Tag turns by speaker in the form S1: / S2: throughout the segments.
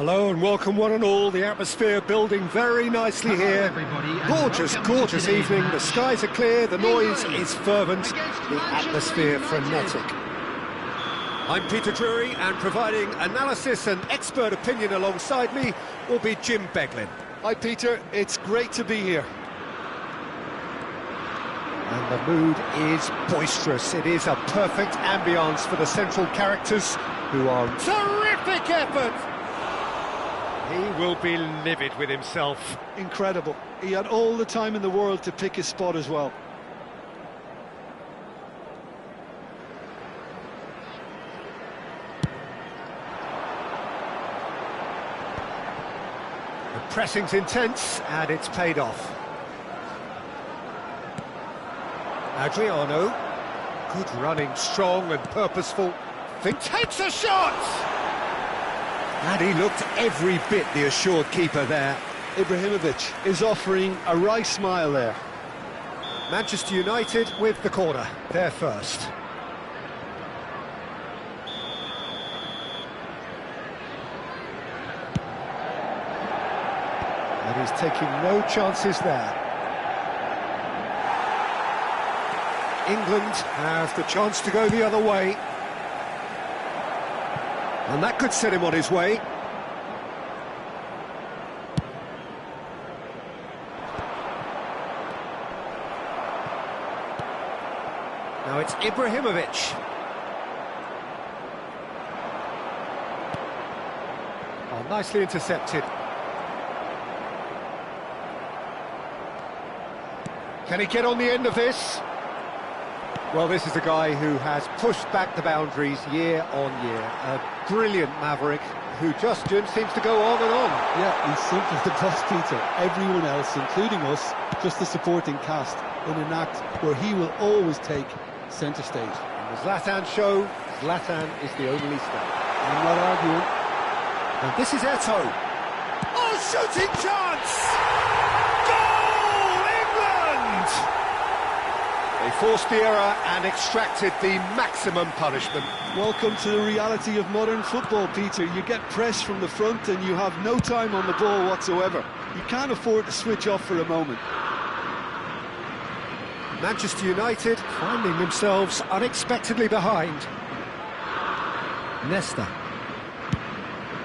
S1: Hello and welcome one and all. The atmosphere building very nicely here. Gorgeous, gorgeous evening. The skies are clear, the noise is fervent, the atmosphere frenetic. I'm Peter Drury, and providing analysis and expert opinion alongside me will be Jim Beglin.
S2: Hi Peter, it's great to be here.
S1: And the mood is boisterous. It is a perfect ambience for the central characters who are terrific effort. He will be livid with himself.
S2: Incredible. He had all the time in the world to pick his spot as well.
S1: The pressing's intense and it's paid off. Adriano, good running, strong and purposeful. Takes a shot! And he looked every bit the assured keeper there.
S2: Ibrahimovic is offering a wry smile there.
S1: Manchester United with the corner, they're first. And he's taking no chances there. England have the chance to go the other way. And that could set him on his way. Now it's Ibrahimovic. Oh, nicely intercepted. Can he get on the end of this? Well, this is a guy who has pushed back the boundaries year on year. A brilliant maverick who just, Jim, seems to go on and on.
S2: Yeah, he's simply the boss, Peter. Everyone else, including us, just the supporting cast in an act where he will always take centre stage.
S1: In the Zlatan show, Zlatan is the only star.
S2: I'm not arguing.
S1: And this is Eto'o. Oh, shooting chance! Goal, England! They forced the error and extracted the maximum punishment.
S2: Welcome to the reality of modern football, Peter. You get pressed from the front and you have no time on the ball whatsoever. You can't afford to switch off for a moment.
S1: Manchester United finding themselves unexpectedly behind. Nesta.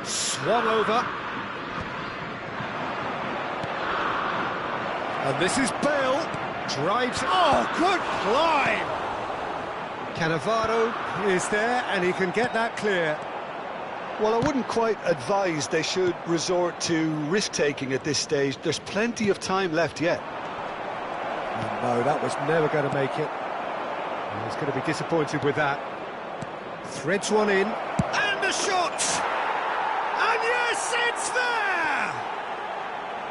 S1: Swung over. And this is Bale. Drives, oh, good climb! Cannavaro is there, and he can get that clear.
S2: Well, I wouldn't quite advise they should resort to risk-taking at this stage. There's plenty of time left yet.
S1: No, that was never going to make it. He's going to be disappointed with that. Threads one in, and a shot! And yes, it's there!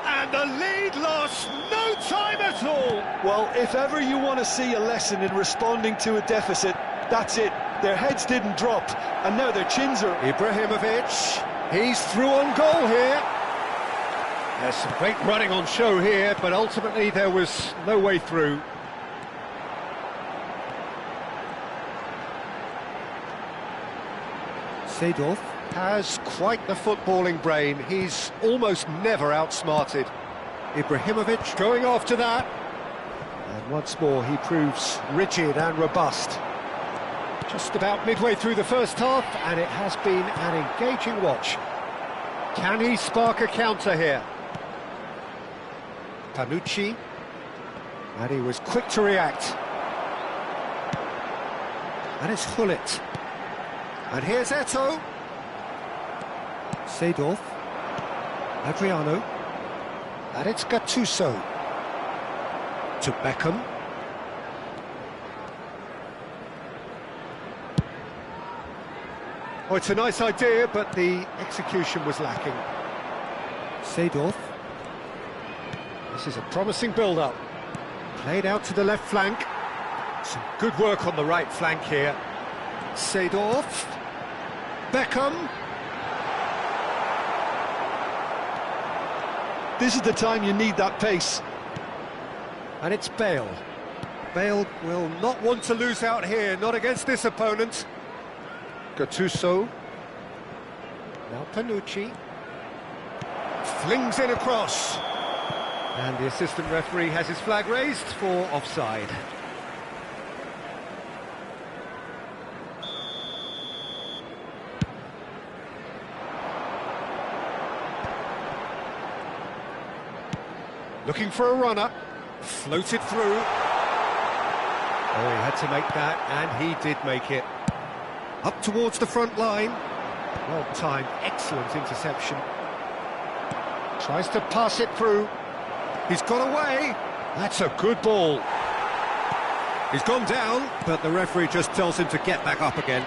S1: And the lead lost no time at all.
S2: Well, if ever you want to see a lesson in responding to a deficit, that's it. Their heads didn't drop, and now their chins are...
S1: Ibrahimovic, he's through on goal here. There's some great running on show here, but ultimately there was no way through. Seedorf has quite the footballing brain. He's almost never outsmarted. Ibrahimovic going after that. And once more he proves rigid and robust. Just about midway through the first half, and it has been an engaging watch. Can he spark a counter here? Panucci. And he was quick to react. And it's Hullet. And here's Eto'o. Seedorf. Adriano. And it's Gattuso. To Beckham. Oh, it's a nice idea, but the execution was lacking. Seedorf. This is a promising build-up. Played out to the left flank. Some good work on the right flank here. Seedorf. Beckham.
S2: This is the time you need that pace.
S1: And it's Bale. Bale will not want to lose out here, not against this opponent. Gattuso. Now Panucci. Flings in across. And the assistant referee has his flag raised for offside. Looking for a runner. Floated through. Oh, he had to make that, and he did make it. Up towards the front line. Well timed, excellent interception. Tries to pass it through. He's got away. That's a good ball. He's gone down, but the referee just tells him to get back up again.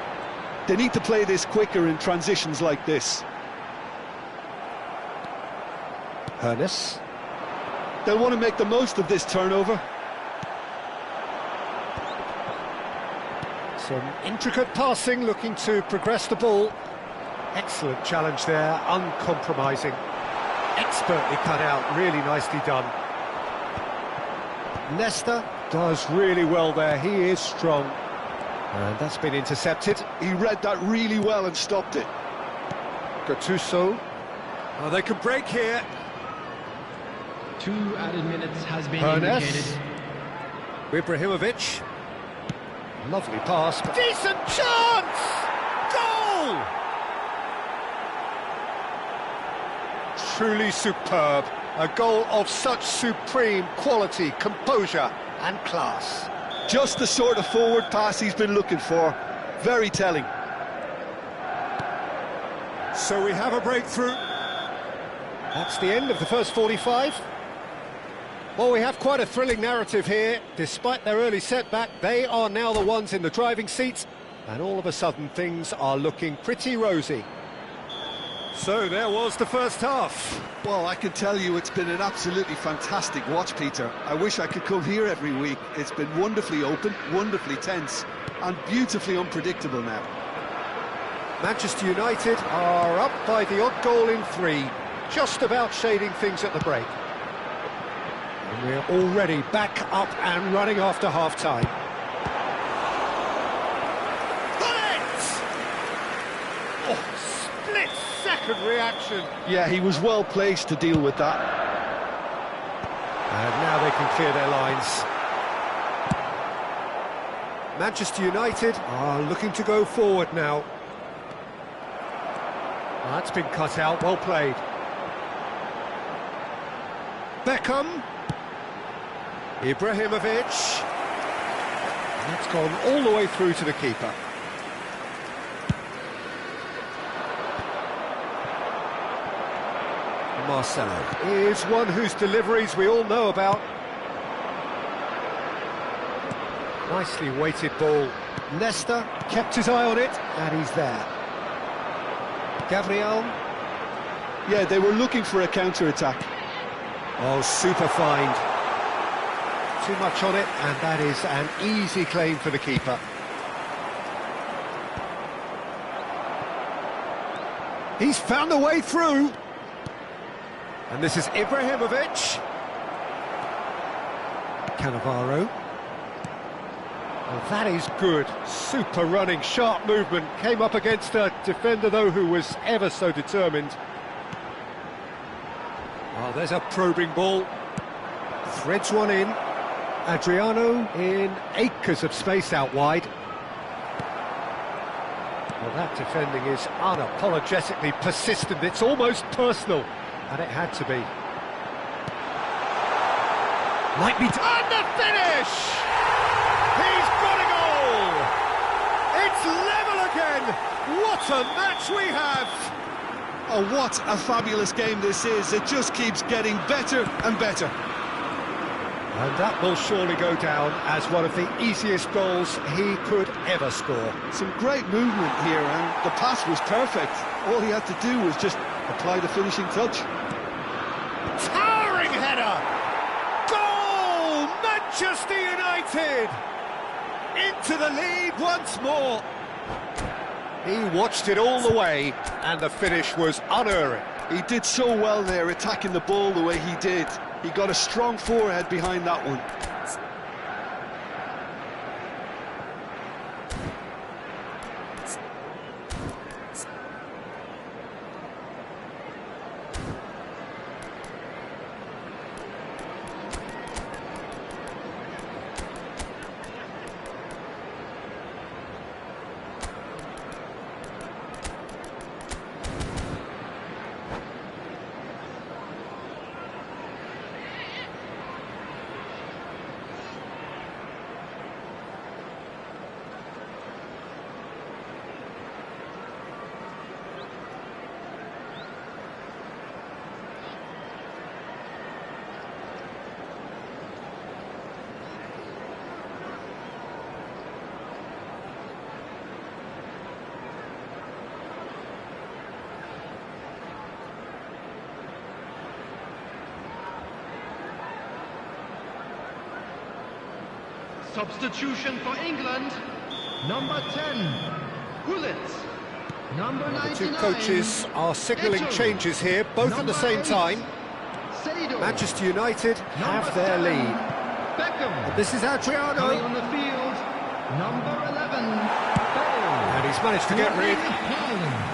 S2: They need to play this quicker in transitions like this.
S1: Hoeneß.
S2: They'll want to make the most of this turnover.
S1: Some intricate passing, looking to progress the ball. Excellent challenge there, uncompromising. Expertly cut out, really nicely done. Nesta does really well there, he is strong. And that's been intercepted.
S2: He read that really well and stopped it.
S1: Gattuso. Oh, they can break here.
S3: 2 added minutes has been
S1: Hoeneß.
S3: indicated.
S1: Ibrahimovic. Lovely pass. Decent chance! Goal! Truly superb. A goal of such supreme quality, composure and class.
S2: Just the sort of forward pass he's been looking for. Very telling.
S1: So we have a breakthrough. That's the end of the first 45. Well, we have quite a thrilling narrative here. Despite their early setback, they are now the ones in the driving seat, and all of a sudden things are looking pretty rosy. So there was the first half.
S2: Well, I can tell you it's been an absolutely fantastic watch, Peter. I wish I could come here every week. It's been wonderfully open, wonderfully tense, and beautifully unpredictable now.
S1: Manchester United are up by the odd goal in 3, just about shading things at the break. And we're already back up and running after half-time. Oh, split-second reaction.
S2: Yeah, he was well placed to deal with that.
S1: And now they can clear their lines. Manchester United are looking to go forward now. That's been cut out, well played. Beckham. Ibrahimovic. That's gone all the way through to the keeper. Marcelo is one whose deliveries we all know about. Nicely weighted ball. Nesta kept his eye on it, and he's there. Gabriel.
S2: Yeah, they were looking for a counter-attack.
S1: Oh, super find. Too much on it, and that is an easy claim for the keeper. He's found a way through. And this is Ibrahimovic. Cannavaro. Oh, that is good. Super running, sharp movement. Came up against a defender, though, who was ever so determined. Oh, there's a probing ball. Threads one in. Adriano in acres of space out wide. Well, that defending is unapologetically persistent. It's almost personal, and it had to be. Might be... And the finish! He's got a goal! It's level again! What a match we have!
S2: Oh, what a fabulous game this is. It just keeps getting better and better.
S1: And that will surely go down as one of the easiest goals he could ever score.
S2: Some great movement here, and the pass was perfect. All he had to do was just apply the finishing touch.
S1: Towering header! Goal! Manchester United! Into the lead once more. He watched it all the way, and the finish was unerring.
S2: He did so well there, attacking the ball the way he did. He got a strong forehead behind that one.
S3: Substitution for England. Number 10, Gullit. Number
S1: The
S3: 99.
S1: two coaches are signalling
S3: Eto'o.
S1: changes here, both at the
S3: Number
S1: same
S3: 8,
S1: time.
S3: Saido.
S1: Manchester United have
S3: Number
S1: their
S3: 7,
S1: lead.
S3: Beckham.
S1: This is
S3: Coming
S1: Adriano.
S3: on the field, number 11, Bale.
S1: And he's managed to get rid.
S3: Haaland.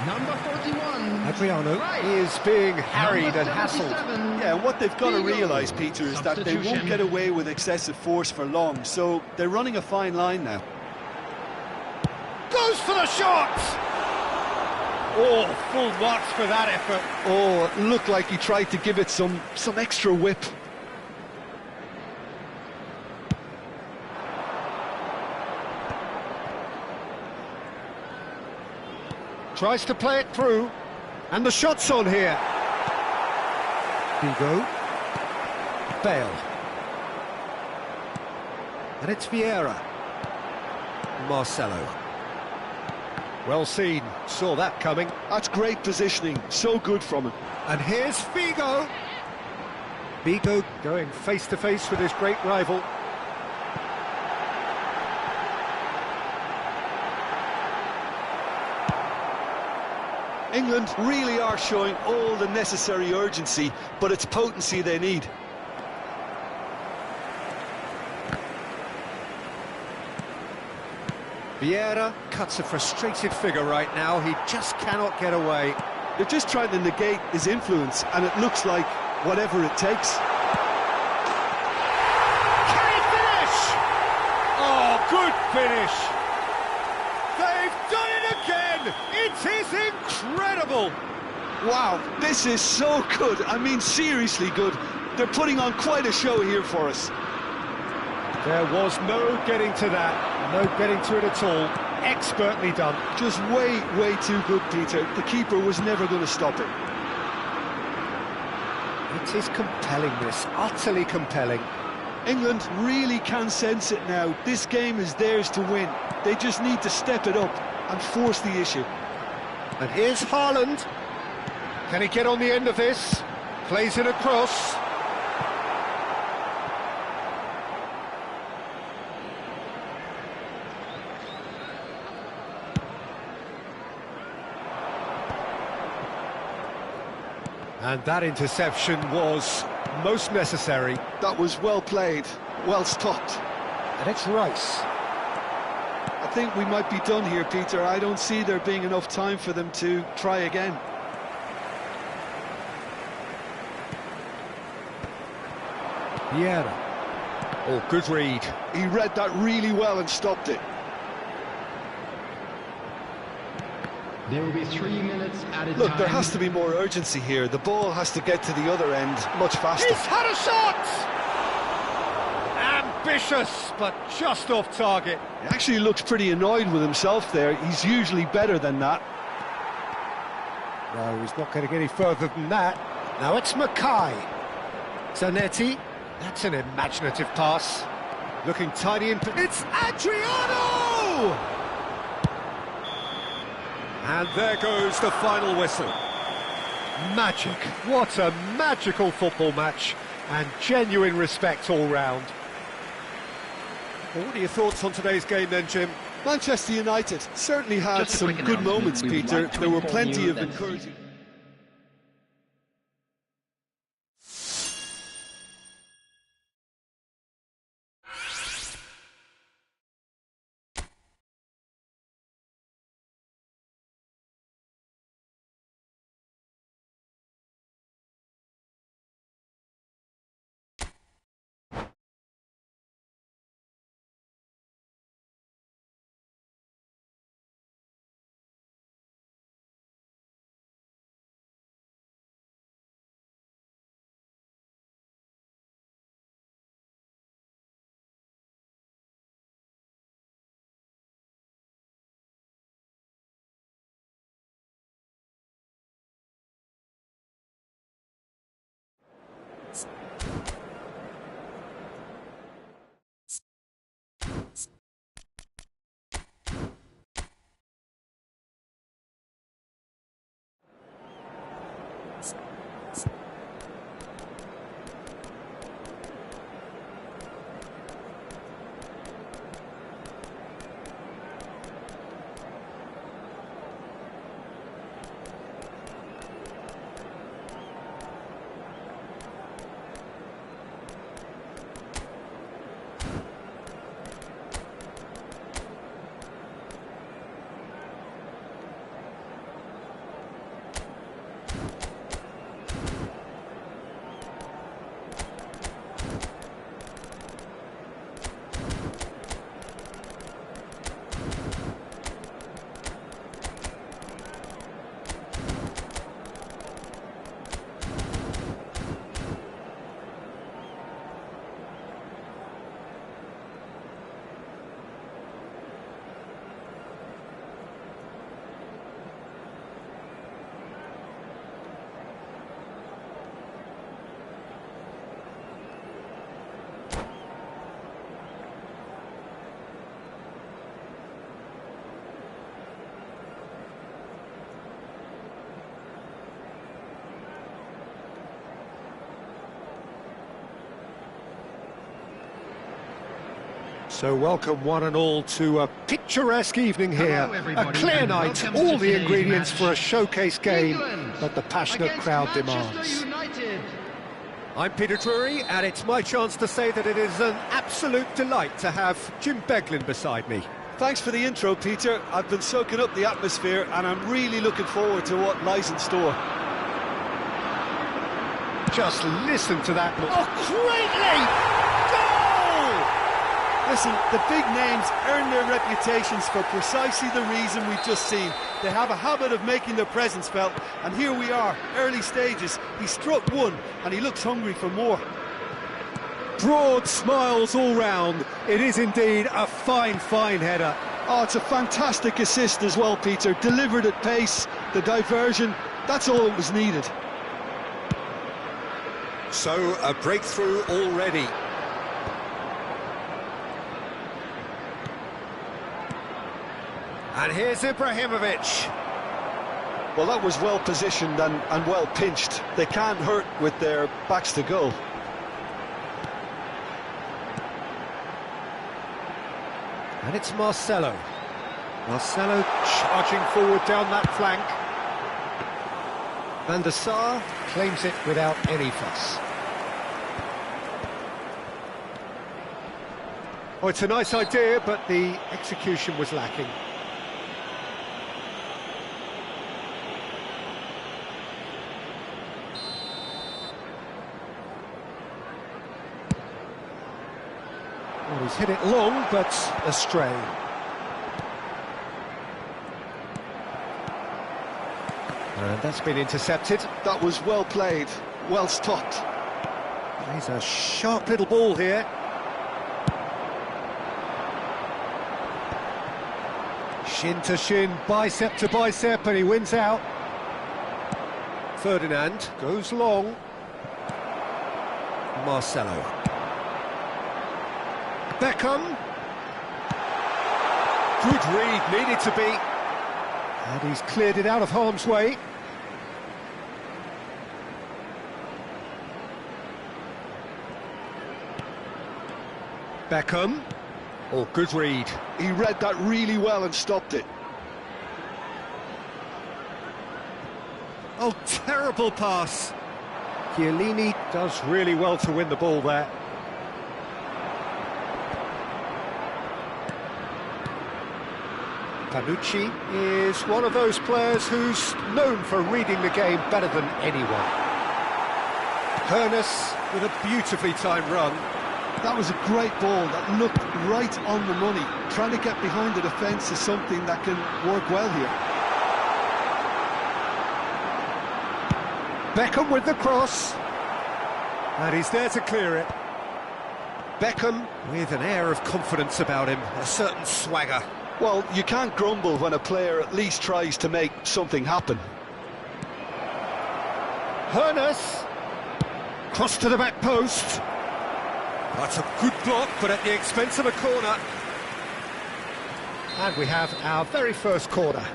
S3: Number 41,
S1: Adriano
S3: Rice.
S1: is being harried
S3: Number
S1: and hassled.
S3: 77,
S2: Yeah, and what they've got to
S3: Figo.
S2: realise, Peter, is that they won't
S3: Substitution.
S2: get away with excessive force for long, so they're running a fine line now.
S1: Goes for the shot! Oh, full marks for that effort.
S2: Oh, it looked like he tried to give it some extra whip.
S1: Tries to play it through, and the shot's on here. Figo. Bale. And it's Vieira. Marcelo. Well seen, saw that coming.
S2: That's great positioning, so good from him.
S1: And here's Figo. Figo going face to face with his great rival.
S2: England really are showing all the necessary urgency, but it's potency they need.
S1: Vieira cuts a frustrated figure right now. He just cannot get away.
S2: They're just trying to negate his influence, and it looks like whatever it takes.
S1: Can he finish? Oh, good finish. They've done it again. It is incredible.
S2: Wow, this is so good. I mean, seriously good. They're putting on quite a show here for us.
S1: There was no getting to that. No getting to it at all. Expertly done.
S2: Just way too good, Peter. The keeper was never going to stop it.
S1: It is compelling, this. Utterly compelling.
S2: England really can sense it now. This game is theirs to win. They just need to step it up and force the issue.
S1: And here's Haaland. Can he get on the end of this? Plays it across. And that interception was most necessary.
S2: That was well played, well stopped.
S1: And it's Rice.
S2: I think we might be done here, Peter. I don't see there being enough time for them to try again.
S1: Vieira. Oh, good read.
S2: He read that really well and stopped it.
S3: There will be 3 minutes added
S2: Look,
S3: time.
S2: there has to be more urgency here. The ball has to get to the other end much faster.
S1: He's had a shot! Ambitious, but just off target.
S2: He actually looks pretty annoyed with himself there. He's usually better than that.
S1: No, he's not going to get any further than that. Now it's Mackay. Zanetti. That's an imaginative pass. Looking tidy in... It's Adriano! And there goes the final whistle. Magic. What a magical football match. And genuine respect all round. Well, what are your thoughts on today's game then, Jim?
S2: Manchester United certainly had
S3: Just a
S2: some
S3: quick
S2: good
S3: announcement.
S2: moments,
S3: We would
S2: Peter.
S3: like to
S2: There were
S3: inform
S2: plenty
S3: you
S2: of
S3: that-
S2: encouraging...
S1: So welcome one and all to a picturesque evening here. A clear night, all the ingredients for a showcase game that the passionate crowd demands. I'm Peter Drury, and it's my chance to say that it is an absolute delight to have Jim Beglin beside me.
S2: Thanks for the intro, Peter. I've been soaking up the atmosphere and I'm really looking forward to what lies in store.
S1: Just listen to that. Oh, great leap! Goal!
S2: Listen, the big names earn their reputations for precisely the reason we've just seen. They have a habit of making their presence felt, and here we are, early stages. He struck one, and he looks hungry for more.
S1: Broad smiles all round. It is indeed a fine, fine header.
S2: Oh, it's a fantastic assist as well, Peter. Delivered at pace, the diversion, that's all that was needed.
S1: So, a breakthrough already. And here's Ibrahimovic.
S2: Well, that was well positioned and well pinched. They can't hurt with their backs to goal.
S1: And it's Marcelo. Marcelo charging forward down that flank. Van der Sar claims it without any fuss. Oh, it's a nice idea, but the execution was lacking. Well, he's hit it long, but astray. And that's been intercepted.
S2: That was well played, well stopped.
S1: He's a sharp little ball here. Shin to shin, bicep to bicep, and he wins out. Ferdinand goes long. Marcelo. Beckham. Good read, needed to be. And he's cleared it out of harm's way. Beckham. Oh, good read.
S2: He read that really well and stopped it.
S1: Oh, terrible pass. Chiellini does really well to win the ball there. Panucci is one of those players who's known for reading the game better than anyone. Hoeneß with a beautifully timed run.
S2: That was a great ball that looked right on the money. Trying to get behind the defence is something that can work well here.
S1: Beckham with the cross. And he's there to clear it. Beckham with an air of confidence about him, a certain swagger.
S2: Well, you can't grumble when a player at least tries to make something happen.
S1: Hoeneß. Cross to the back post. That's a good block, but at the expense of a corner. And we have our very first corner.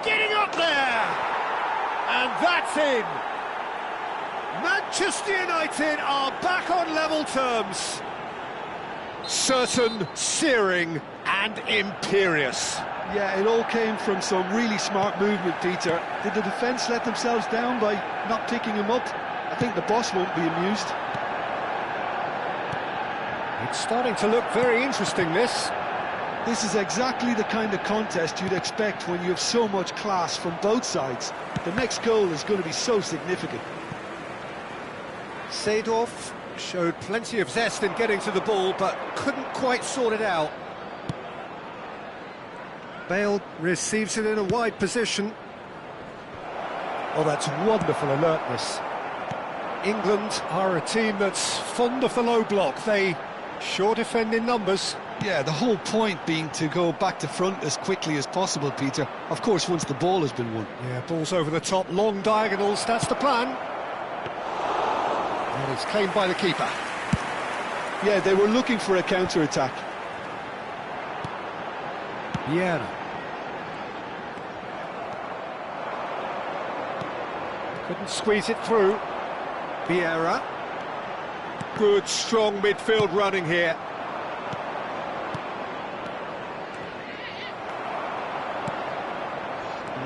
S1: Getting up there! And that's in! Manchester United are back on level terms. Certain, searing and imperious.
S2: Yeah, it all came from some really smart movement, Peter. Did the defence let themselves down by not picking him up? I think the boss won't be amused.
S1: It's starting to look very interesting, this.
S2: This is exactly the kind of contest you'd expect when you have so much class from both sides. The next goal is going to be so significant.
S1: Seedorf showed plenty of zest in getting to the ball, but couldn't quite sort it out. Bale receives it in a wide position. Oh, that's wonderful alertness. England are a team that's fond of the low block. They sure defend in numbers.
S2: Yeah, the whole point being to go back to front as quickly as possible, Peter. Of course, once the ball has been won.
S1: Yeah, balls over the top, long diagonals, that's the plan. And it's claimed by the keeper.
S2: Yeah, they were looking for a counter-attack.
S1: Vieira. Couldn't squeeze it through. Vieira. Good, strong midfield running here.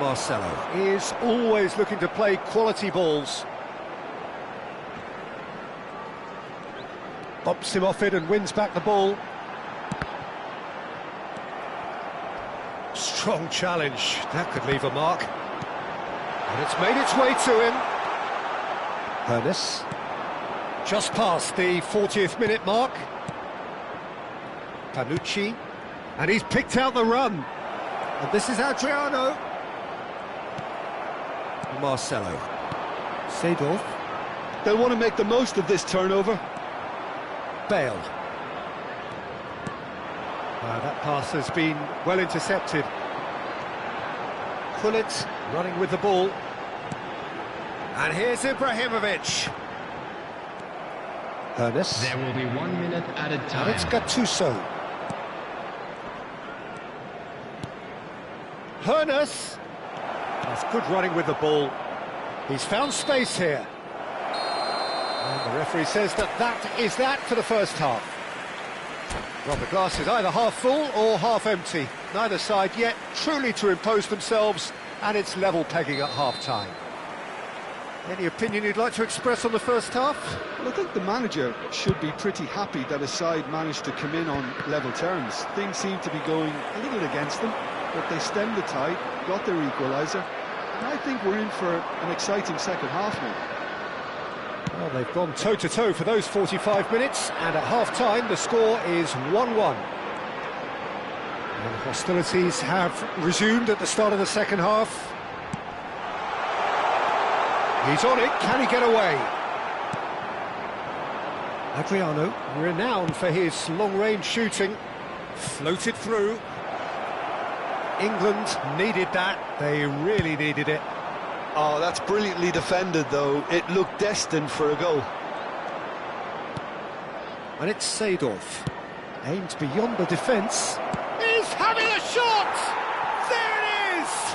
S1: Marcelo is always looking to play quality balls. Bumps him off it and wins back the ball. Strong challenge, that could leave a mark. And it's made its way to him. Hoeneß. Just past the 40th minute mark. Panucci. And he's picked out the run. And this is Adriano. Marcelo. Seedorf.
S2: They'll want to make the most of this turnover.
S1: Bale. That pass has been well intercepted. Gullit running with the ball. And here's Ibrahimovic. Hoeneß.
S3: There will be 1 minute added time.
S1: And it's Gattuso. Hoeneß. That's good running with the ball. He's found space here. And the referee says that is that for the first half. Well, the glass is either half full or half empty. Neither side yet truly to impose themselves, and it's level pegging at half-time. Any opinion you'd like to express on the first half?
S2: Well, I think the manager should be pretty happy that his side managed to come in on level terms. Things seem to be going a little against them, but they stemmed the tide, got their equaliser, and I think we're in for an exciting second half now.
S1: Well, they've gone toe-to-toe for those 45 minutes, and at half-time the score is 1-1. And hostilities have resumed at the start of the second half. He's on it, can he get away? Adriano, renowned for his long-range shooting, floated through. England needed that, they really needed it.
S2: Oh, that's brilliantly defended, though. It looked destined for a goal.
S1: And it's Seedorf. Aimed beyond the defence. He's having a shot! There it is!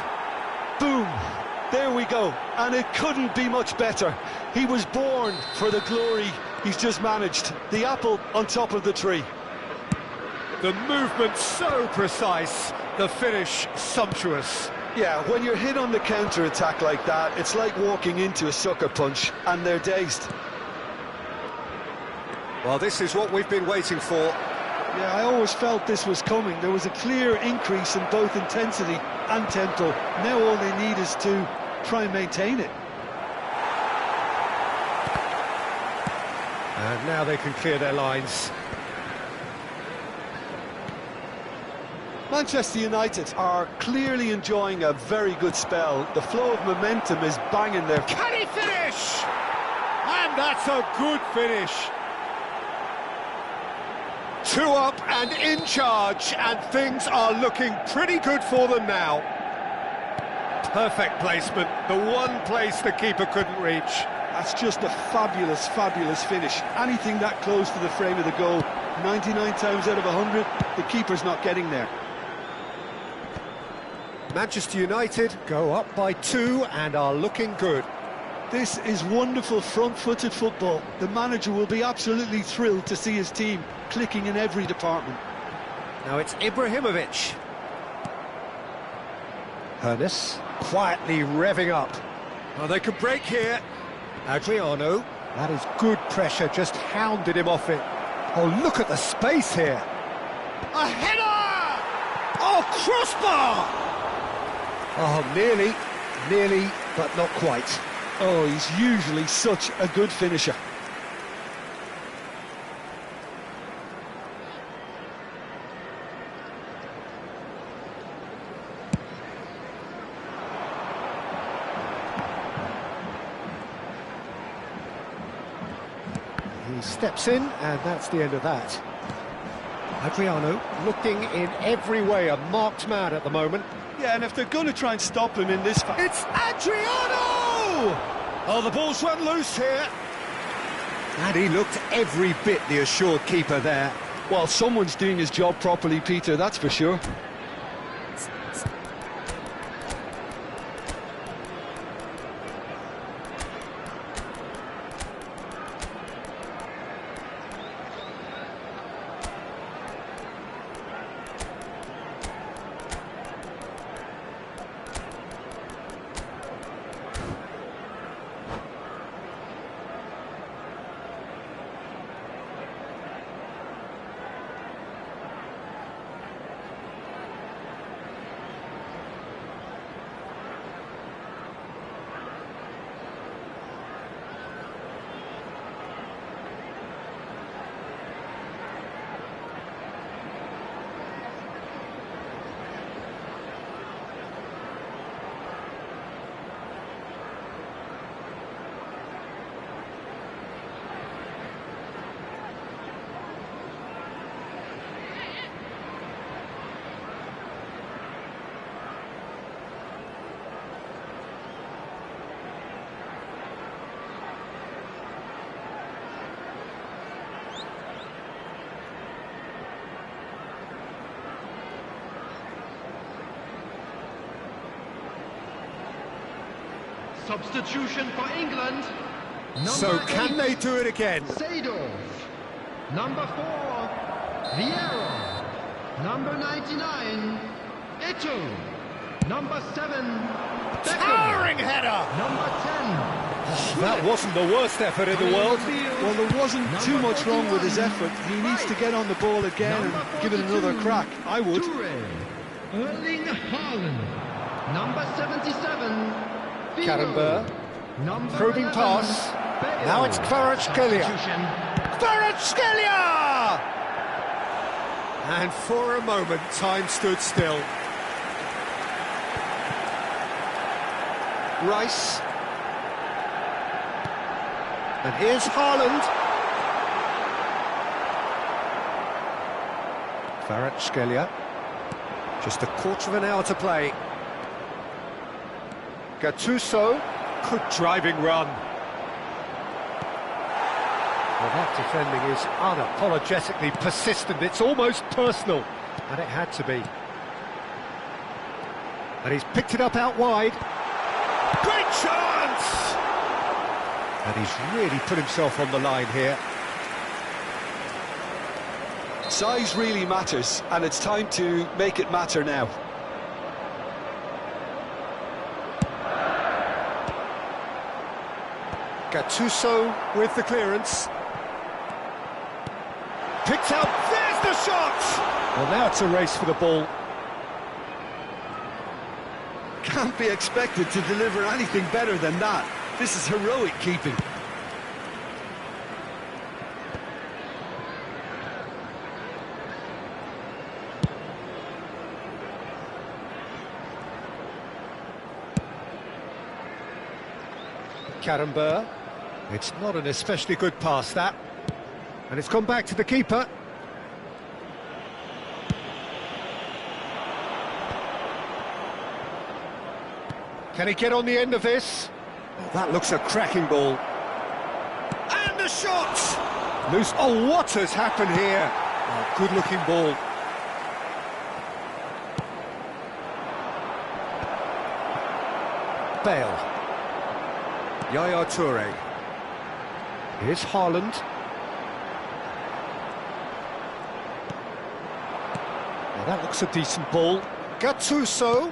S2: Boom! There we go. And it couldn't be much better. He was born for the glory he's just managed. The apple on top of the tree.
S1: The movement so precise, the finish sumptuous.
S2: Yeah, when you're hit on the counter-attack like that, it's like walking into a sucker punch, and they're dazed.
S1: Well, this is what we've been waiting for.
S2: Yeah, I always felt this was coming. There was a clear increase in both intensity and tempo. Now all they need is to try and maintain it.
S1: And now they can clear their lines.
S2: Manchester United are clearly enjoying a very good spell. The flow of momentum is banging there.
S1: Can he finish? And that's a good finish. 2 up and in charge, and things are looking pretty good for them now. Perfect placement, the one place the keeper couldn't reach.
S2: That's just a fabulous, fabulous finish. Anything that close to the frame of the goal, 99 times out of 100, the keeper's not getting there.
S1: Manchester United go up by 2 and are looking good.
S2: This is wonderful front-footed football. The manager will be absolutely thrilled to see his team clicking in every department.
S1: Now it's Ibrahimovic. Hoeneß quietly revving up. Oh, they could break here. Adriano, that is good pressure, just hounded him off it. Oh, look at the space here. A header! Oh, crossbar! Oh, nearly, but not quite.
S2: Oh, he's usually such a good finisher.
S1: He steps in, and that's the end of that. Adriano looking in every way a marked man at the moment.
S2: Yeah, and if they're going to try and stop him in this fight...
S1: It's Adriano! Oh, the ball's run loose here. And he looked every bit the assured keeper there.
S2: Well, someone's doing his job properly, Peter, that's for sure.
S3: Substitution for England.
S1: So
S3: Number
S1: can
S3: 8,
S1: they do it again?
S3: Seedorf. Number 4, Vieira. Number 99, Eto'o. Number 7, Beckham.
S1: Towering header!
S3: Number 10,
S1: That wasn't the worst effort in the world.
S2: Well, there wasn't too much wrong with his effort. He needs to get on the ball again and give it another crack. I would.
S3: Toure. Erling Haaland. Number 77, Figo.
S1: Karenberg.
S3: Number
S1: Probing
S3: 11,
S1: pass.
S3: Bale.
S1: Now it's Kvaratskhelia.
S3: Substitution.
S1: Kvaratskhelia! And for a moment, time stood still. Rice. And here's Haaland. Kvaratskhelia. Just a quarter of an hour to play. Gattuso. Good driving run. Well, that defending is unapologetically persistent. It's almost personal. And it had to be. And he's picked it up out wide. Great chance! And he's really put himself on the line here.
S2: Size really matters, and it's time to make it matter now.
S1: Gattuso with the clearance. Picked out, there's the shot! Well, now it's a race for the ball.
S2: Can't be expected to deliver anything better than that. This is heroic keeping.
S1: Karenberg. It's not an especially good pass, that. And it's gone back to the keeper. Can he get on the end of this? Oh, that looks a cracking ball. And the shot! Loose. Oh, what has happened here? Oh, good-looking ball. Bale. Yaya Toure. Here's Haaland. Now that looks a decent ball. Gattuso.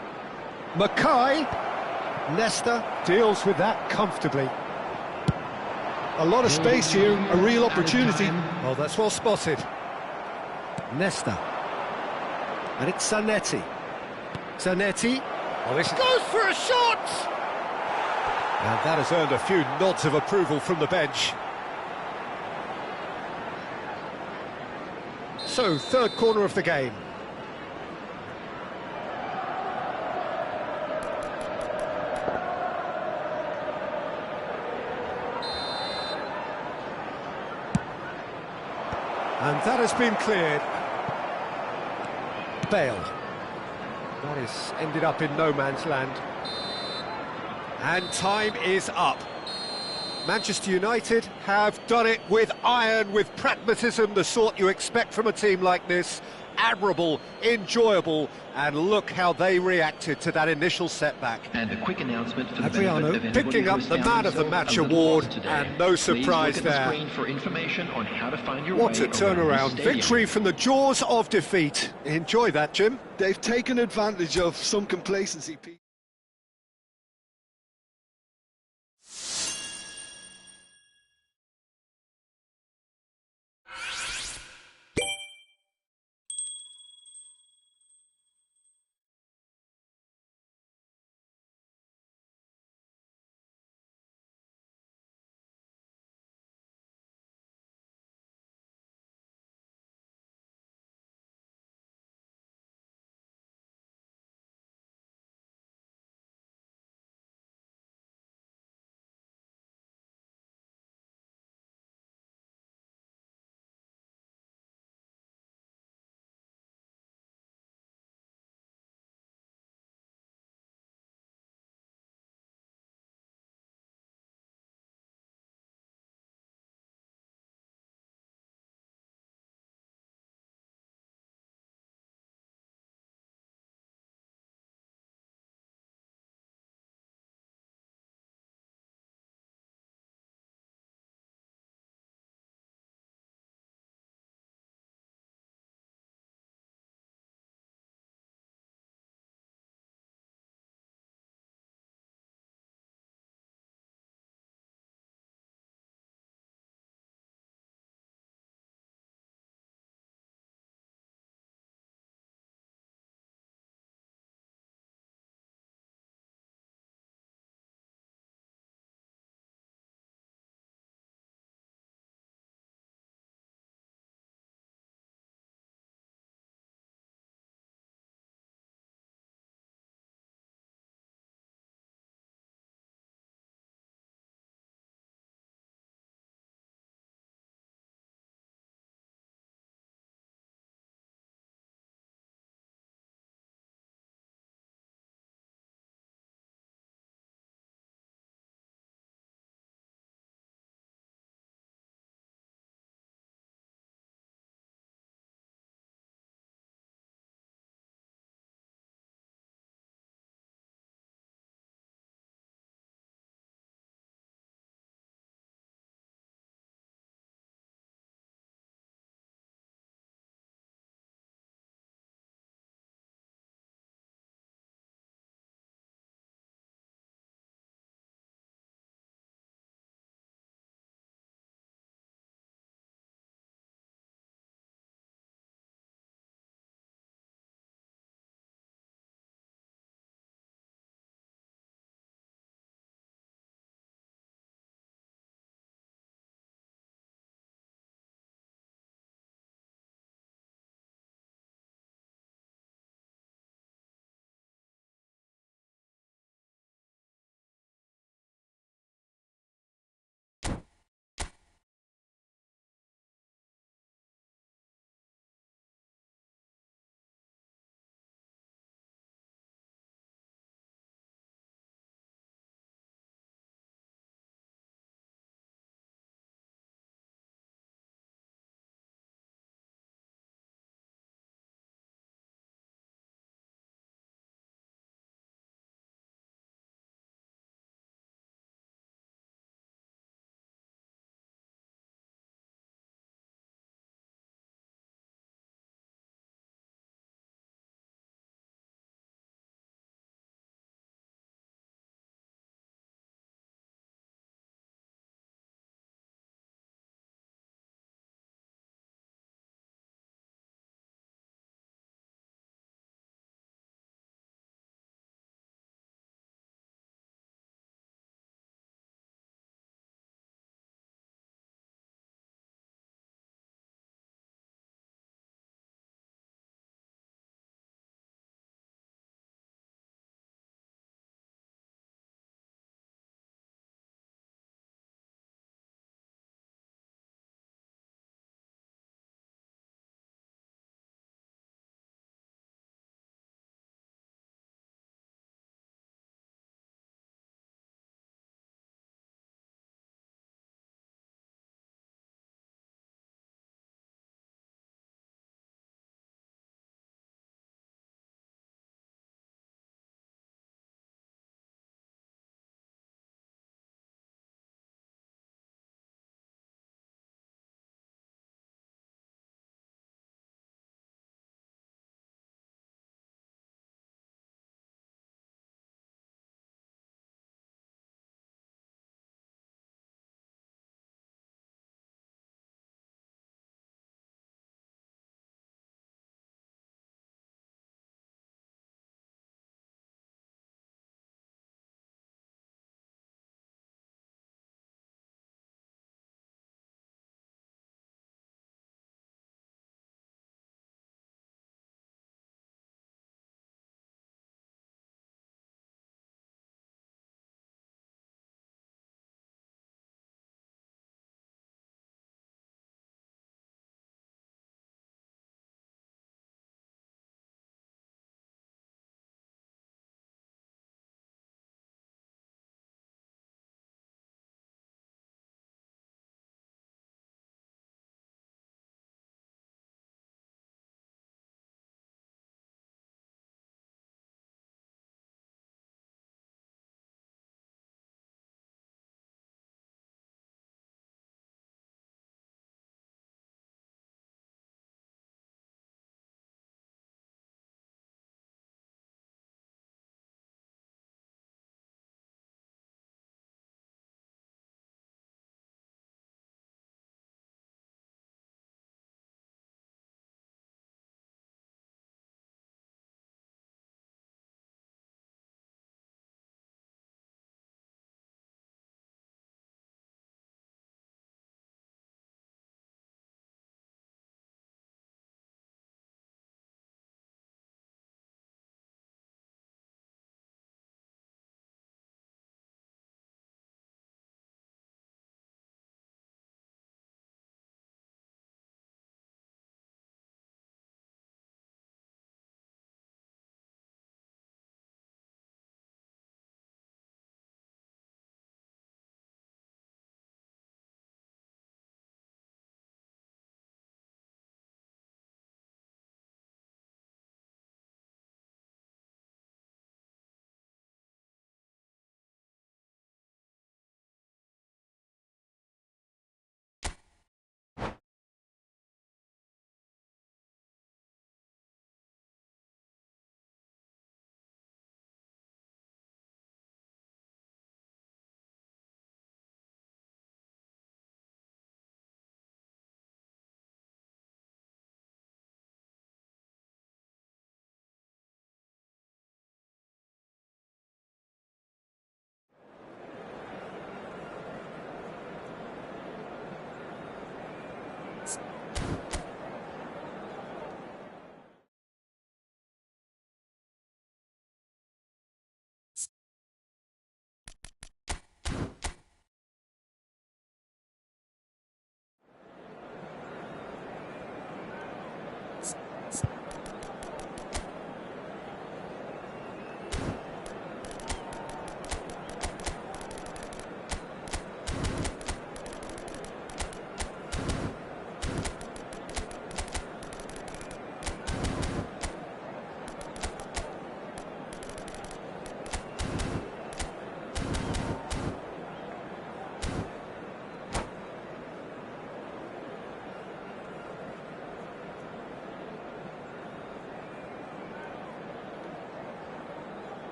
S1: Mackay. Nesta deals with that comfortably.
S2: A lot of space here, a real opportunity.
S1: Oh, that's well spotted. Nesta. And it's Zanetti. Zanetti. Oh, this goes for a shot! And that has earned a few nods of approval from the bench. So, third corner of the game. And that has been cleared. Bale. That has ended up in no man's land. And time is up. Manchester United have done it with iron, with pragmatism, the sort you expect from a team like this. Admirable, enjoyable, and look how they reacted to that initial setback.
S3: And a quick announcement for the
S1: Adriano
S3: benefit of anybody
S1: picking
S3: who
S1: up
S3: has
S1: the
S3: found
S1: Man of the
S3: themselves
S1: Match
S3: a little
S1: award,
S3: lost today.
S1: and no surprise
S3: Please look at
S1: there.
S3: the screen for information on how to find your
S1: What
S3: way
S1: a
S3: around
S1: turnaround.
S3: the stadium.
S1: Victory from the jaws of defeat. Enjoy that, Jim.
S2: They've taken advantage of some complacency.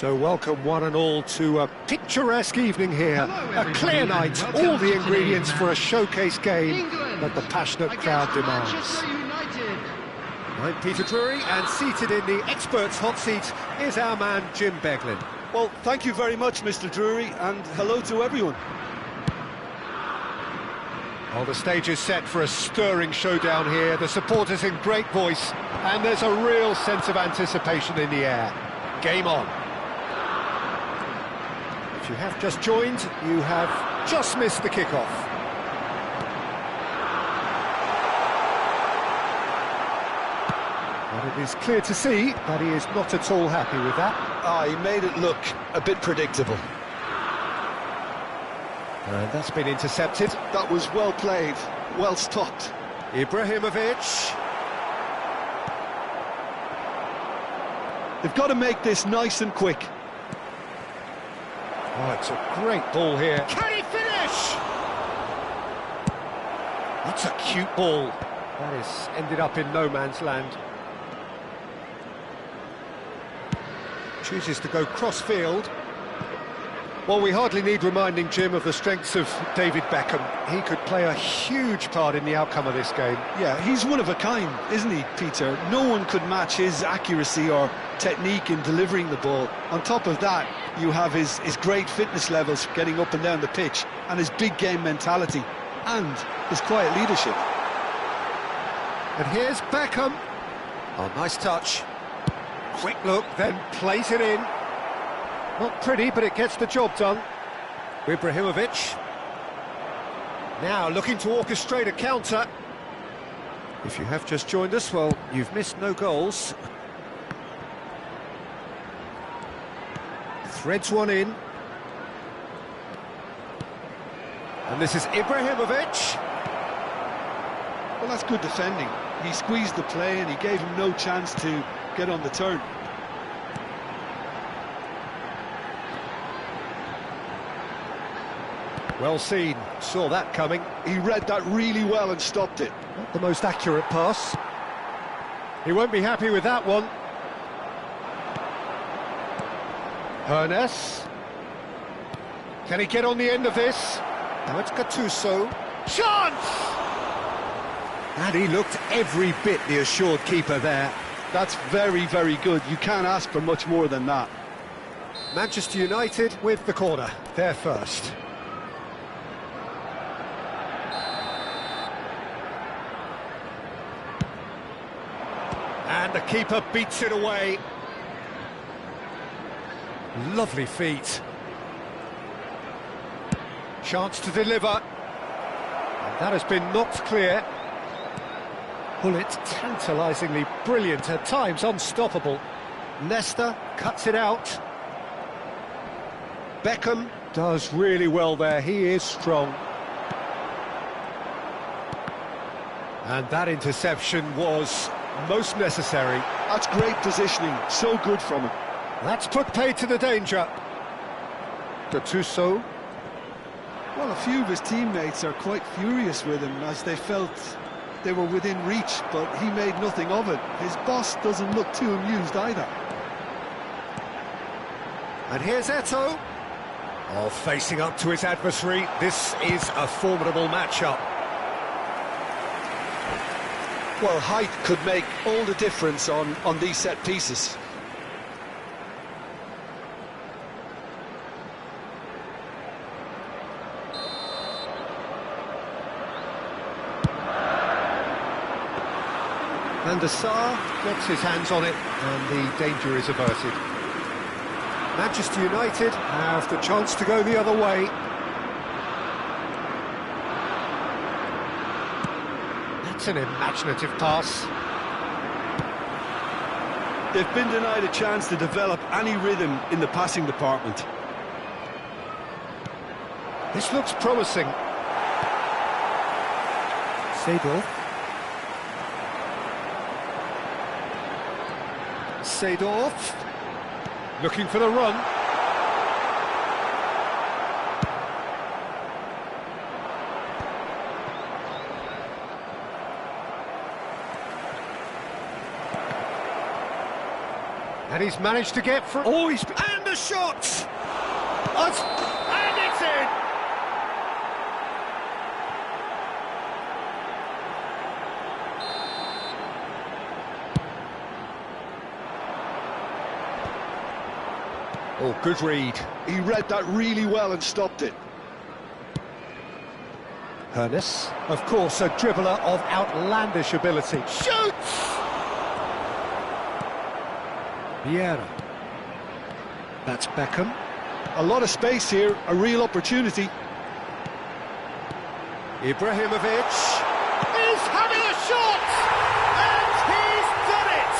S1: So welcome one and all to a picturesque evening here.
S3: Hello,
S1: A clear
S3: everybody,
S1: night,
S3: and welcome
S1: all the
S3: to
S1: ingredients
S3: today's
S1: for a
S3: match.
S1: showcase game
S3: England
S1: that the passionate
S3: against
S1: crowd demands.
S3: Manchester United.
S1: I'm Peter Drury, and seated in the experts' hot seat is our man Jim Beglin.
S2: Well, thank you very much, Mr. Drury, and hello to everyone.
S1: Well, the stage is set for a stirring showdown here. The supporters in great voice, and there's a real sense of anticipation in the air. Game on. If you have just joined, you have just missed the kickoff. But it is clear to see that he is not at all happy with that.
S2: He made it look a bit predictable.
S1: And that's been intercepted.
S2: That was well played, well stopped.
S1: Ibrahimovic.
S2: They've got to make this nice and quick.
S1: Oh, it's a great ball here. Can he finish? That's a cute ball. That is ended up in no man's land. Chooses to go cross-field. Well, we hardly need reminding, Jim, of the strengths of David Beckham. He could play a huge part in the outcome of this game.
S2: Yeah, he's one of a kind, isn't he, Peter? No one could match his accuracy or technique in delivering the ball. On top of that, you have his great fitness levels getting up and down the pitch, and his big game mentality, and his quiet leadership.
S1: And here's Beckham. Oh, nice touch. Quick look, then plays it in. Not pretty, but it gets the job done. Ibrahimovic. Now looking to orchestrate a counter. If you have just joined us, well, you've missed no goals. Threads one in. And this is Ibrahimovic.
S2: Well, that's good defending. He squeezed the play and he gave him no chance to get on the turn.
S1: Well seen, saw that coming.
S2: He read that really well and stopped it.
S1: Not the most accurate pass. He won't be happy with that one. Hernes. Can he get on the end of this? Now it's Gattuso. Chance! And he looked every bit the assured keeper there.
S2: That's very, very good. You can't ask for much more than that.
S1: Manchester United with the corner. They're first. And the keeper beats it away. Lovely feet. Chance to deliver. And that has been knocked clear. Bullet tantalisingly brilliant, at times unstoppable. Leicester cuts it out. Beckham does really well there, he is strong. And that interception was most necessary.
S2: That's great positioning, so good from him.
S1: That's put paid to the danger. Gattuso.
S2: Well, a few of his teammates are quite furious with him as they felt they were within reach, but he made nothing of it. His boss doesn't look too amused either.
S1: And here's Eto'o. Oh, facing up to his adversary. This is a formidable matchup.
S2: Well, height could make all the difference on these set pieces.
S1: Van der Sar gets his hands on it, and the danger is averted. Manchester United have the chance to go the other way. That's an imaginative pass.
S2: They've been denied a chance to develop any rhythm in the passing department.
S1: This looks promising. Seedorf looking for the run. And he's managed to get through.
S2: Oh, and the shot!
S1: And it's in! Oh, good read.
S2: He read that really well and stopped it.
S1: Hernes, of course, a dribbler of outlandish ability. Shoots! Vieira. That's Beckham.
S2: A lot of space here, a real opportunity.
S1: Ibrahimovic is having a shot! And he's done it!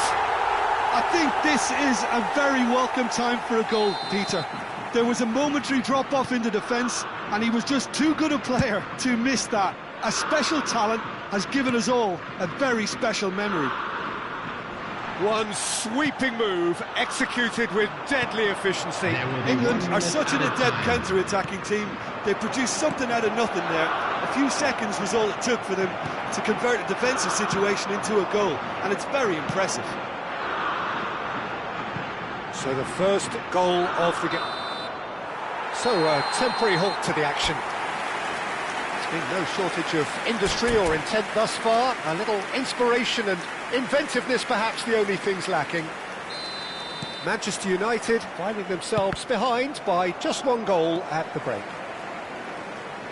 S2: I think this is a very welcome time for a goal, Peter. There was a momentary drop-off in the defence, and he was just too good a player to miss that. A special talent has given us all a very special memory.
S1: One sweeping move, executed with deadly efficiency.
S2: England are such an adept counter-attacking team. They produced something out of nothing there. A few seconds was all it took for them to convert a defensive situation into a goal, and it's very impressive.
S1: So the first goal of the game. So a temporary halt to the action. There's been no shortage of industry or intent thus far. A little inspiration and inventiveness perhaps the only things lacking. Manchester United finding themselves behind by just one goal at the break.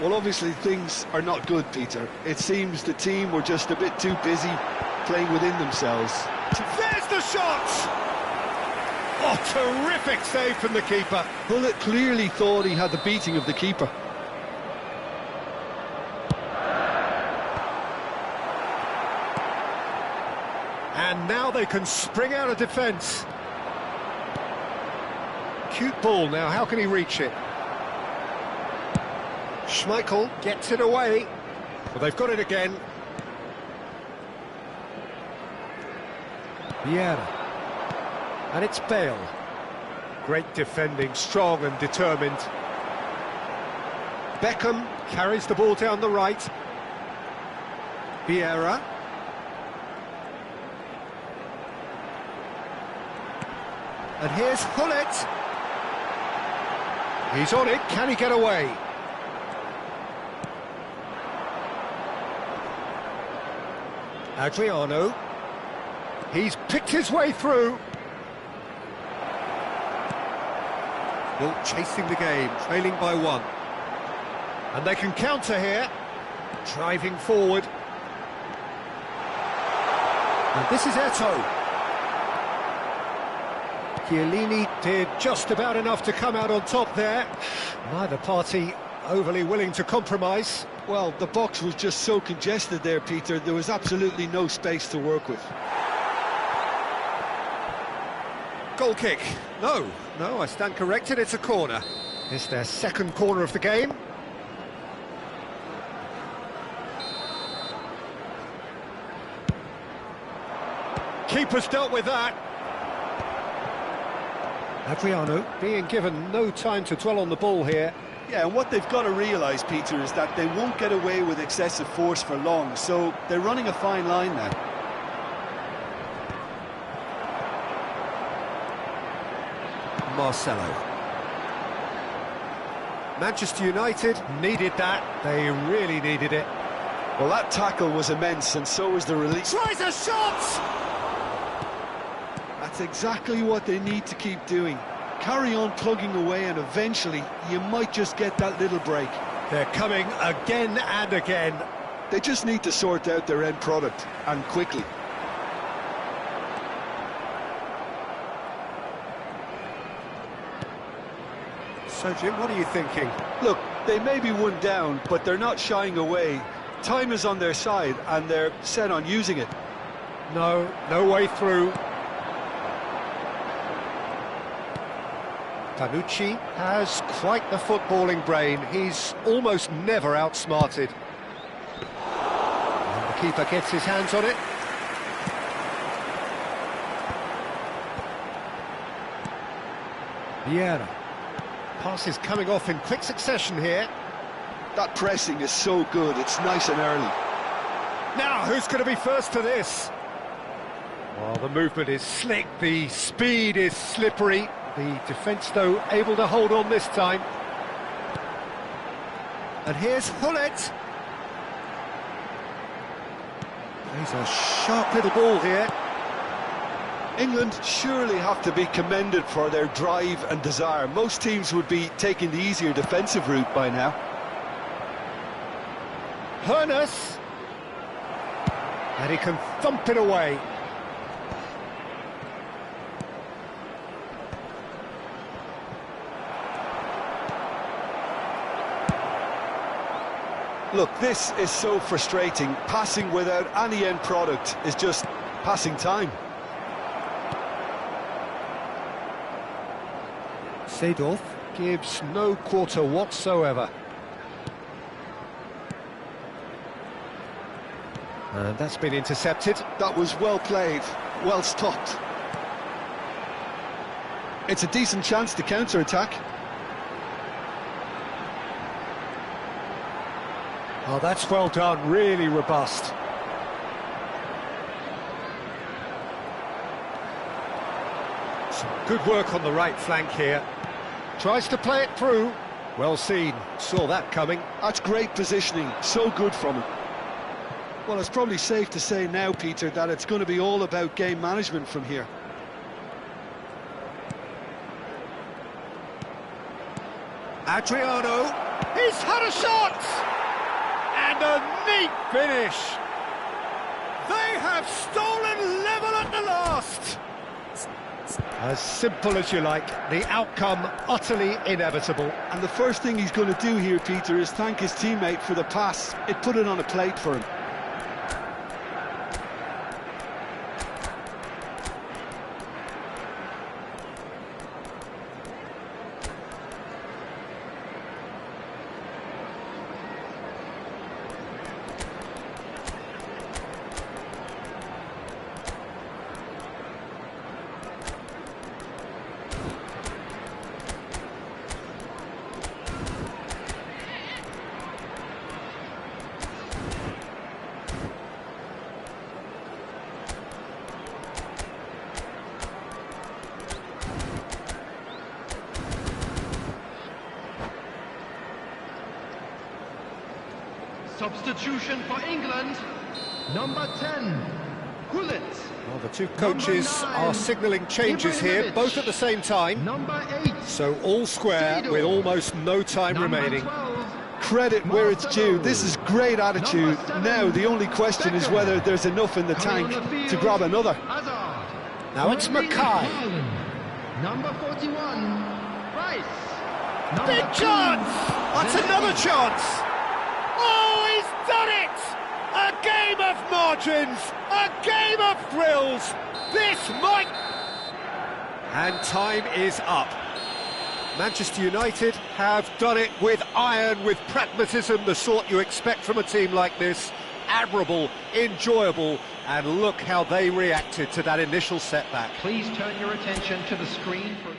S2: Well, obviously things are not good, Peter. It seems the team were just a bit too busy playing within themselves.
S1: There's the shot! Oh, terrific save from the keeper.
S2: Bullet clearly thought he had the beating of the keeper.
S1: And now they can spring out of defence. Cute ball now, how can he reach it? Schmeichel gets it away. Well, they've got it again. Vieira. And it's Bale. Great defending, strong and determined. Beckham carries the ball down the right. Vieira. And here's Hullet. He's on it, can he get away? Adriano. He's picked his way through. Well, chasing the game, trailing by one. And they can counter here. Driving forward. And this is Eto'o. Chiellini did just about enough to come out on top there. Neither party overly willing to compromise.
S2: Well, the box was just so congested there, Peter. There was absolutely no space to work with.
S1: Goal kick. No, I stand corrected, it's a corner. It's their second corner of the game. Keeper's dealt with that. Adriano being given no time to dwell on the ball here.
S2: Yeah, and what they've got to realise, Peter, is that they won't get away with excessive force for long, so they're running a fine line now.
S1: Marcelo. Manchester United needed that. They really needed it.
S2: Well, that tackle was immense, and so was the release.
S1: Tries a shot!
S2: That's exactly what they need to keep doing. Carry on plugging away, and eventually you might just get that little break.
S1: They're coming again and again.
S2: They just need to sort out their end product, and quickly.
S1: So, Jim, what are you thinking?
S2: Look, they may be one down, but they're not shying away. Time is on their side, and they're set on using it.
S1: No way through. Panucci has quite the footballing brain. He's almost never outsmarted. And the keeper gets his hands on it. Vieira. Passes coming off in quick succession here.
S2: That pressing is so good, it's nice and early.
S1: Now, who's going to be first to this? Well, the movement is slick, the speed is slippery. The defence, though, able to hold on this time. And here's Hullet. He's a sharp little ball here.
S2: England surely have to be commended for their drive and desire. Most teams would be taking the easier defensive route by now.
S1: Hoeneß. And he can thump it away.
S2: Look, this is so frustrating. Passing without any end product is just passing time.
S1: Seedorf gives no quarter whatsoever. And that's been intercepted.
S2: That was well played, well stopped. It's a decent chance to counter-attack.
S1: Oh, that's well done, really robust. Some good work on the right flank here. Tries to play it through. Well seen, saw that coming.
S2: That's great positioning, so good from him. Well, it's probably safe to say now, Peter, that it's going to be all about game management from here.
S1: Adriano, he's had a shot! And a neat finish! They have stolen level at the last! As simple as you like, the outcome utterly inevitable.
S2: And the first thing he's going to do here, Peter, is thank his teammate for the pass. It put it on a plate for him.
S3: Substitution for England, number 10, Hullet.
S1: Well, the two coaches are signalling changes here, both at the same time.
S3: Number 8,
S1: so all square with almost no time remaining.
S3: 12,
S2: Credit where it's due. This is great attitude. Now the only question is whether there's enough in the tank to grab another.
S3: Hazard.
S1: Now it's Mackay.
S3: Number 41, Rice. Number
S1: Big
S3: 2,
S1: chance! That's another chance! Oh, he's done it! A game of margins, a game of thrills. This might... And time is up. Manchester United have done it with iron, with pragmatism, the sort you expect from a team like this. Admirable, enjoyable, and look how they reacted to that initial setback.
S3: Please turn your attention to the screen for...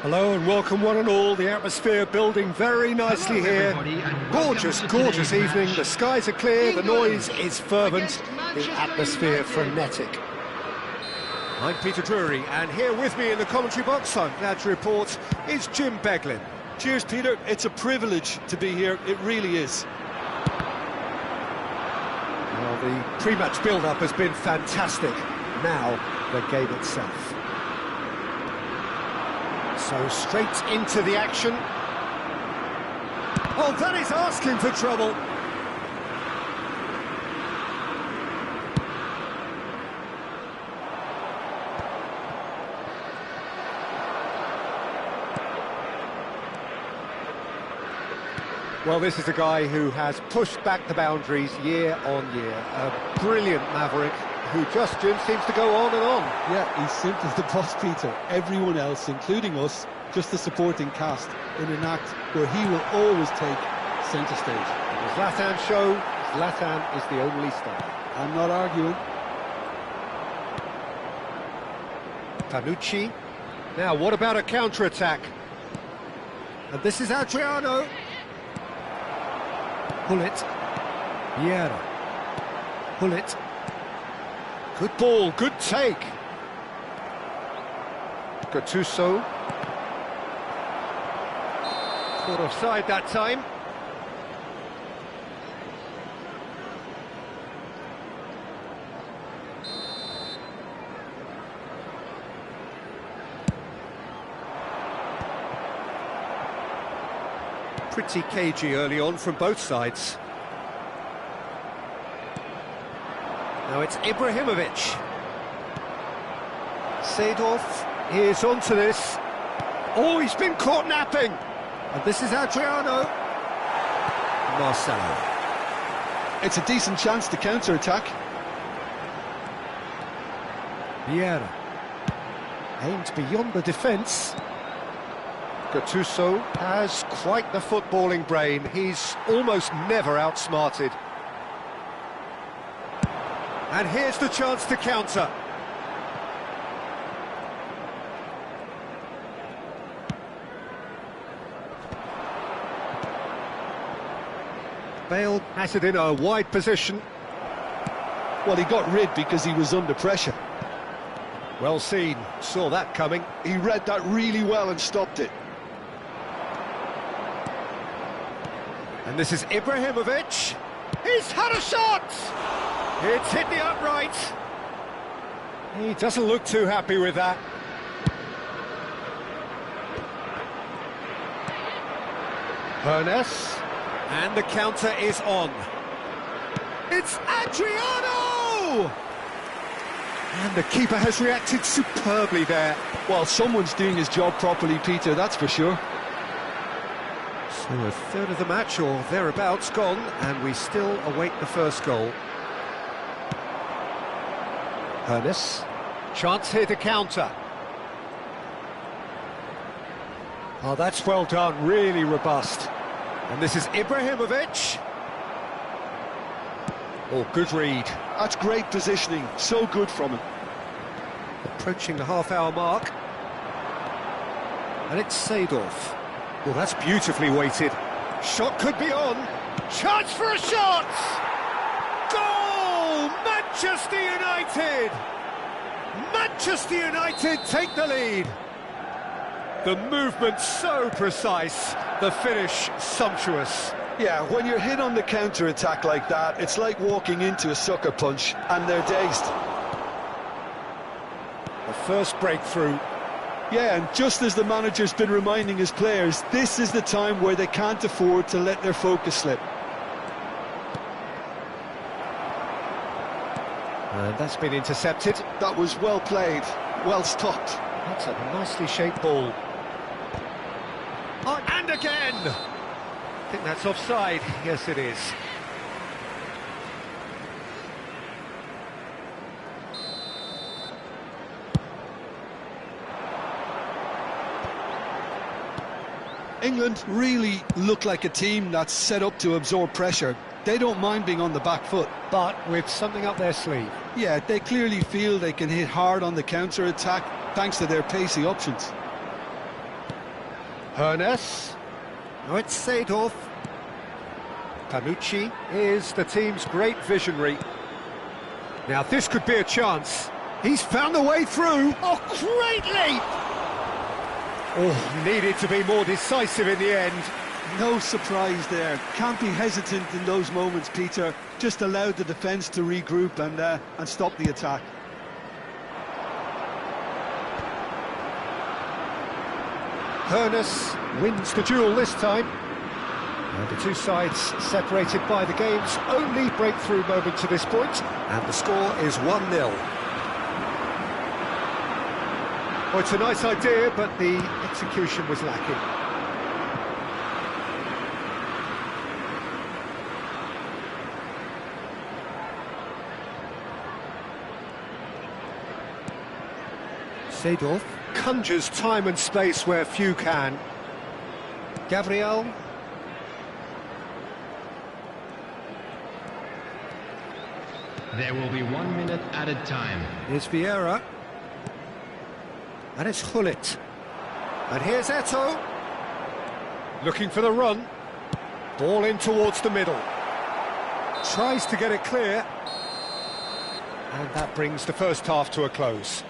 S1: Hello and welcome one and all. The atmosphere building very nicely here. Gorgeous, gorgeous evening. The skies are clear, the noise is fervent, the atmosphere frenetic. I'm Peter Drury, and here with me in the commentary box, I'm glad to report, is Jim Beglin.
S2: Cheers, Peter. It's a privilege to be here. It really is.
S1: Well, the pre-match build-up has been fantastic. Now, the game itself. So straight into the action. Oh, that is asking for trouble. Well, this is a guy who has pushed back the boundaries year on year. A brilliant maverick who just, Jim, seems to go on and on.
S2: Yeah, he's simply the boss, Peter. Everyone else, including us, just the supporting cast in an act where he will always take centre stage.
S1: In the Zlatan show, Zlatan is the only star.
S2: I'm not arguing.
S1: Panucci. Now, what about a counter-attack? And this is Adriano. Gullit. Vieira. Gullit. Good ball, good take. Gattuso. Caught offside that time. Pretty cagey early on from both sides. Now it's Ibrahimovic. Seedorf is onto this. Oh, he's been caught napping. And this is Adriano. Marcelo.
S2: It's a decent chance to counter-attack.
S1: Vieira. Aimed beyond the defence. Gattuso has quite the footballing brain. He's almost never outsmarted. And here's the chance to counter. Bale has it in a wide position.
S2: Well, he got rid because he was under pressure.
S1: Well seen, saw that coming.
S2: He read that really well and stopped it.
S1: And this is Ibrahimovic. He's had a shot! It's hit the upright. He doesn't look too happy with that. Hernes. And the counter is on. It's Adriano! And the keeper has reacted superbly there.
S2: Well, someone's doing his job properly, Peter, that's for sure.
S1: So a third of the match, or thereabouts, gone, and we still await the first goal. Hernes. Chance here to counter. Oh, that's well done, really robust. And this is Ibrahimovic. Oh, good read.
S2: That's great positioning, so good from him.
S1: Approaching the half-hour mark. And it's Seedorf. Well, that's beautifully weighted. Shot could be on. Chance for a shot! Goal! Manchester United! Manchester United take the lead. The movement so precise, the finish sumptuous.
S2: Yeah, when you're hit on the counter-attack like that, it's like walking into a sucker punch, and they're dazed.
S1: The first breakthrough.
S2: Yeah, and just as the manager's been reminding his players, this is the time where they can't afford to let their focus slip.
S1: And that's been intercepted.
S2: That was well played, well stopped.
S1: That's a nicely shaped ball. Oh, and again! I think that's offside. Yes, it is.
S2: England really look like a team that's set up to absorb pressure. They don't mind being on the back foot.
S1: But with something up their sleeve.
S2: Yeah, they clearly feel they can hit hard on the counter-attack thanks to their pacey options.
S1: Hernes. Now it's Seedorf. Panucci is the team's great visionary. Now this could be a chance. He's found the way through. Oh, great leap! Oh, needed to be more decisive in the end.
S2: No surprise there. Can't be hesitant in those moments, Peter. Just allowed the defence to regroup and stop the attack.
S1: Hernes wins the duel this time. And the two sides separated by the game's only breakthrough moment to this point, and the score is 1-0. Well, it's a nice idea, but the execution was lacking. Seedorf conjures time and space where few can. Gabriel.
S3: There will be 1 minute added time.
S1: Here's Vieira. And it's Gullit. And here's Eto'o. Looking for the run. Ball in towards the middle. Tries to get it clear. And that brings the first half to a close.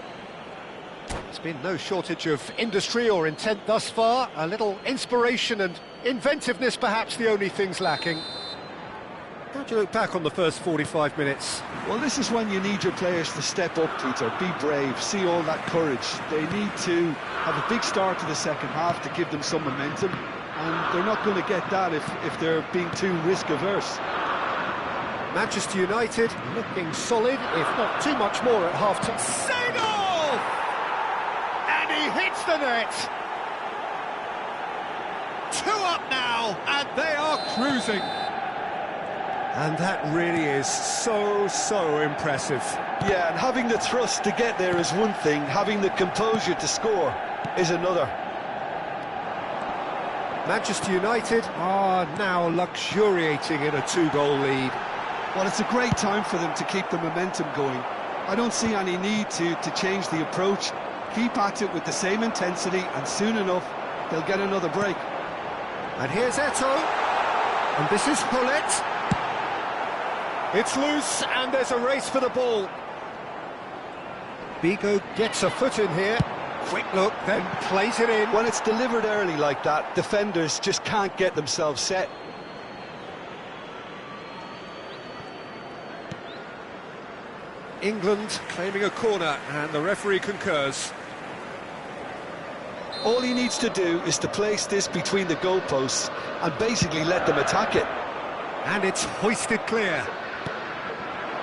S1: There's been no shortage of industry or intent thus far. A little inspiration and inventiveness, perhaps the only things lacking. How do you look back on the first 45 minutes?
S2: Well, this is when you need your players to step up, Peter. Be brave, see all that courage. They need to have a big start to the second half to give them some momentum. And they're not going to get that if they're being too risk-averse.
S1: Manchester United looking solid, if not too much more at half-time. Seedorf! And he hits the net! 2 up now, and they are cruising. And that really is so impressive.
S2: Yeah, and having the thrust to get there is one thing, having the composure to score is another.
S1: Manchester United are now luxuriating in a 2-goal lead.
S2: Well, it's a great time for them to keep the momentum going. I don't see any need to change the approach. Keep at it with the same intensity, and soon enough, they'll get another break.
S1: And here's Eto'o. And this is Gullit. It's loose, and there's a race for the ball. Bigo gets a foot in here. Quick look, then plays it in.
S2: When it's delivered early like that, defenders just can't get themselves set.
S1: England claiming a corner, and the referee concurs.
S2: All he needs to do is to place this between the goalposts and basically let them attack it.
S1: And it's hoisted clear.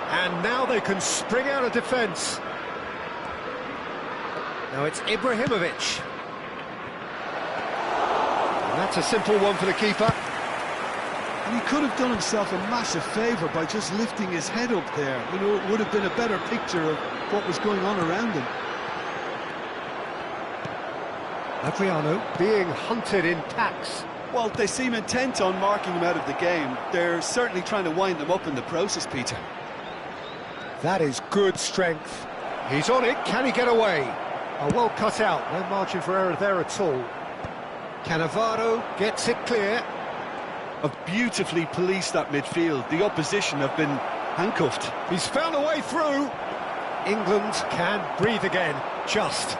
S1: And now they can spring out of defence. Now it's Ibrahimovic. And that's a simple one for the keeper.
S2: And he could have done himself a massive favour by just lifting his head up there. You know, it would have been a better picture of what was going on around him.
S1: Adriano being hunted in packs.
S2: Well, they seem intent on marking him out of the game. They're certainly trying to wind him up in the process, Peter.
S1: That is good strength. He's on it. Can he get away? Oh, well cut out. No margin for error there at all. Cannavaro gets it clear.
S2: Have beautifully policed that midfield. The opposition have been handcuffed.
S1: He's found a way through. England can breathe again. Just.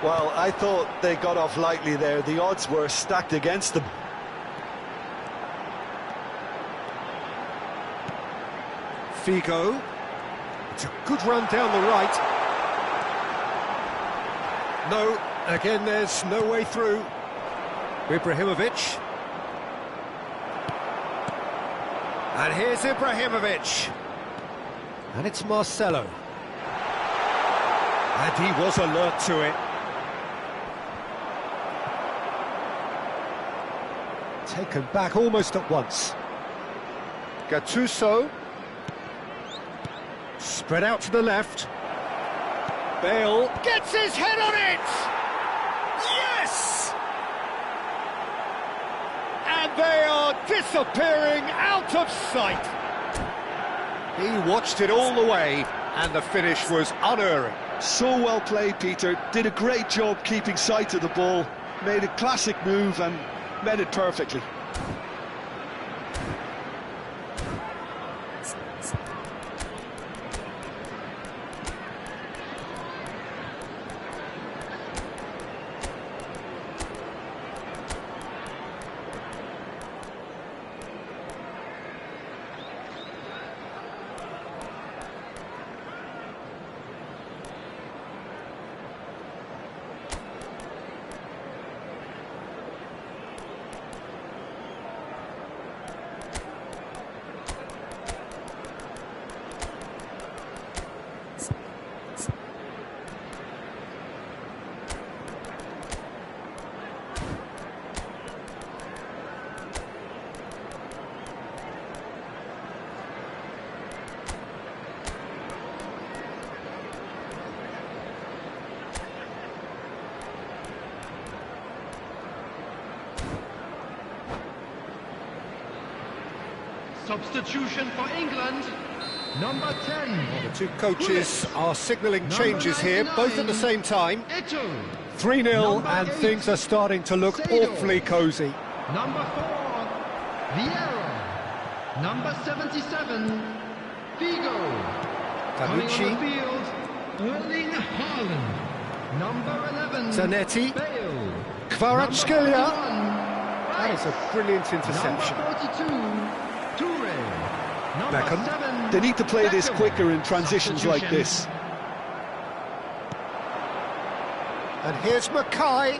S2: Well, I thought they got off lightly there. The odds were stacked against them.
S1: Figo. It's a good run down the right. No, again there's no way through. Ibrahimovic. And here's Ibrahimovic. And it's Marcelo. And he was alert to it. Taken back almost at once. Gattuso. Spread out to the left. Bale gets his head on it! Yes! And they are disappearing out of sight. He watched it all the way, and the finish was unerring.
S2: So well played, Peter. Did a great job keeping sight of the ball. made a classic move and met it perfectly.
S3: Substitution for England, number 10.
S1: The two coaches are signalling changes here, both at the same time.
S3: Eto'o.
S1: 3-0 and things are starting to look awfully cosy.
S3: Number 4, Vieira. Number 77, Figo. Coming on
S1: Tabucci,
S3: the field, Erling Haaland. Number 11,
S1: Zanetti,
S3: Bale.
S1: Kvaratskhelia. That
S3: That
S1: is a brilliant interception.
S3: Number 42, Toure. Number
S1: Beckham.
S3: 7,
S2: They need to play this
S3: Beckham.
S2: quicker in transitions like this.
S1: And here's Mackay.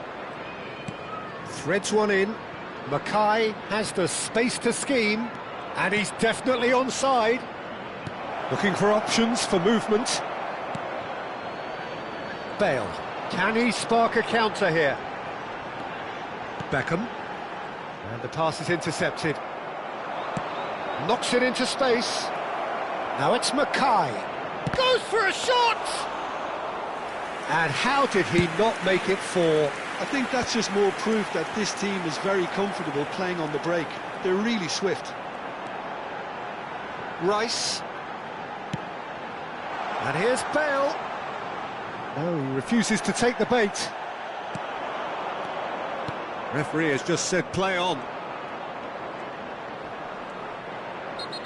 S1: Threads one in. Mackay has the space to scheme, and he's definitely onside. Looking for options for movement. Bale. Can he spark a counter here? Beckham. And the pass is intercepted. Knocks it into space. Now it's Mackay. Goes for a shot! And how did he not make it four?
S2: I think that's just more proof that this team is very comfortable playing on the break. They're really swift.
S1: Rice. And here's Bale. No, he refuses to take the bait. Referee has just said play on.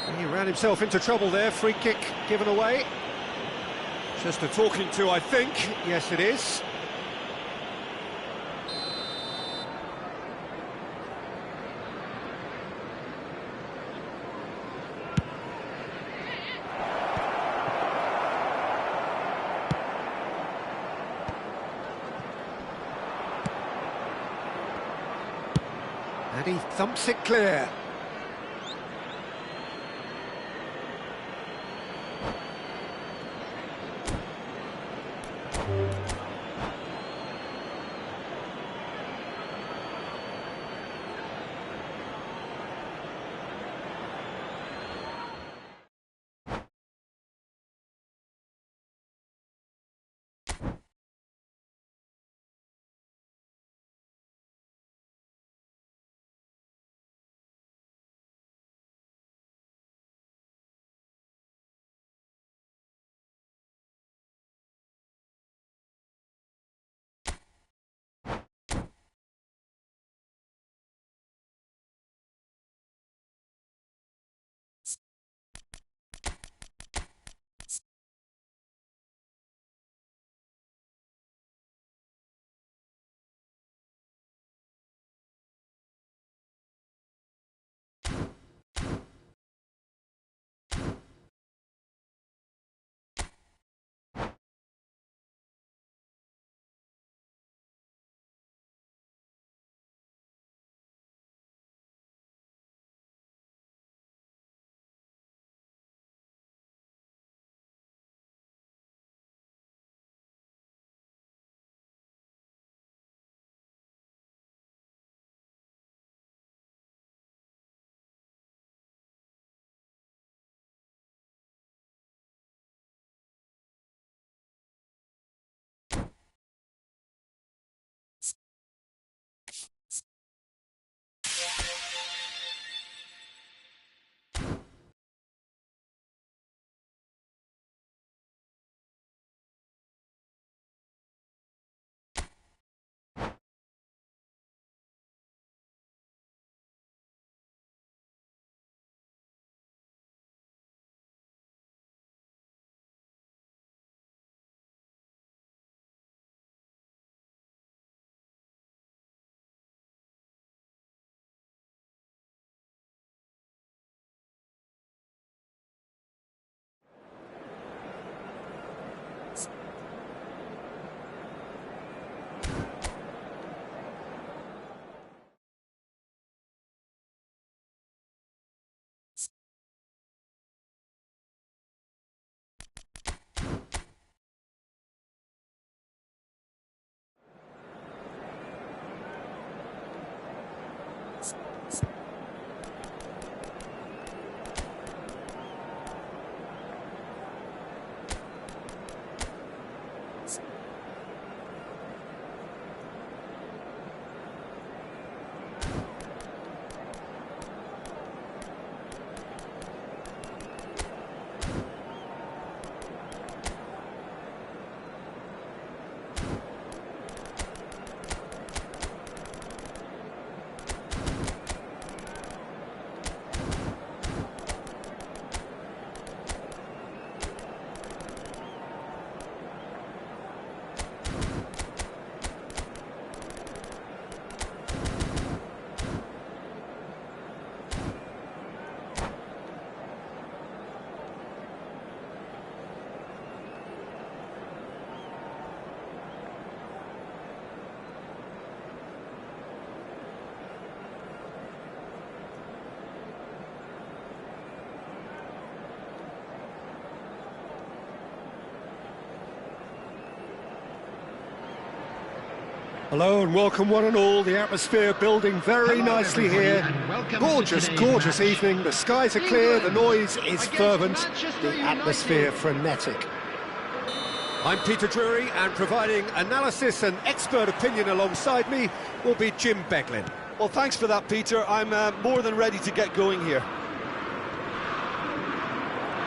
S1: And he ran himself into trouble there. Free kick given away. Just a talking to, I think. Yes, it is. And he thumps it clear. Hello and welcome one and all. The atmosphere building very nicely here. Gorgeous, gorgeous evening. The skies are clear, the noise is fervent, the atmosphere frenetic. I'm Peter Drury, and providing analysis and expert opinion alongside me will be Jim Beglin.
S2: Well, thanks for that, Peter. I'm more than ready to get going here.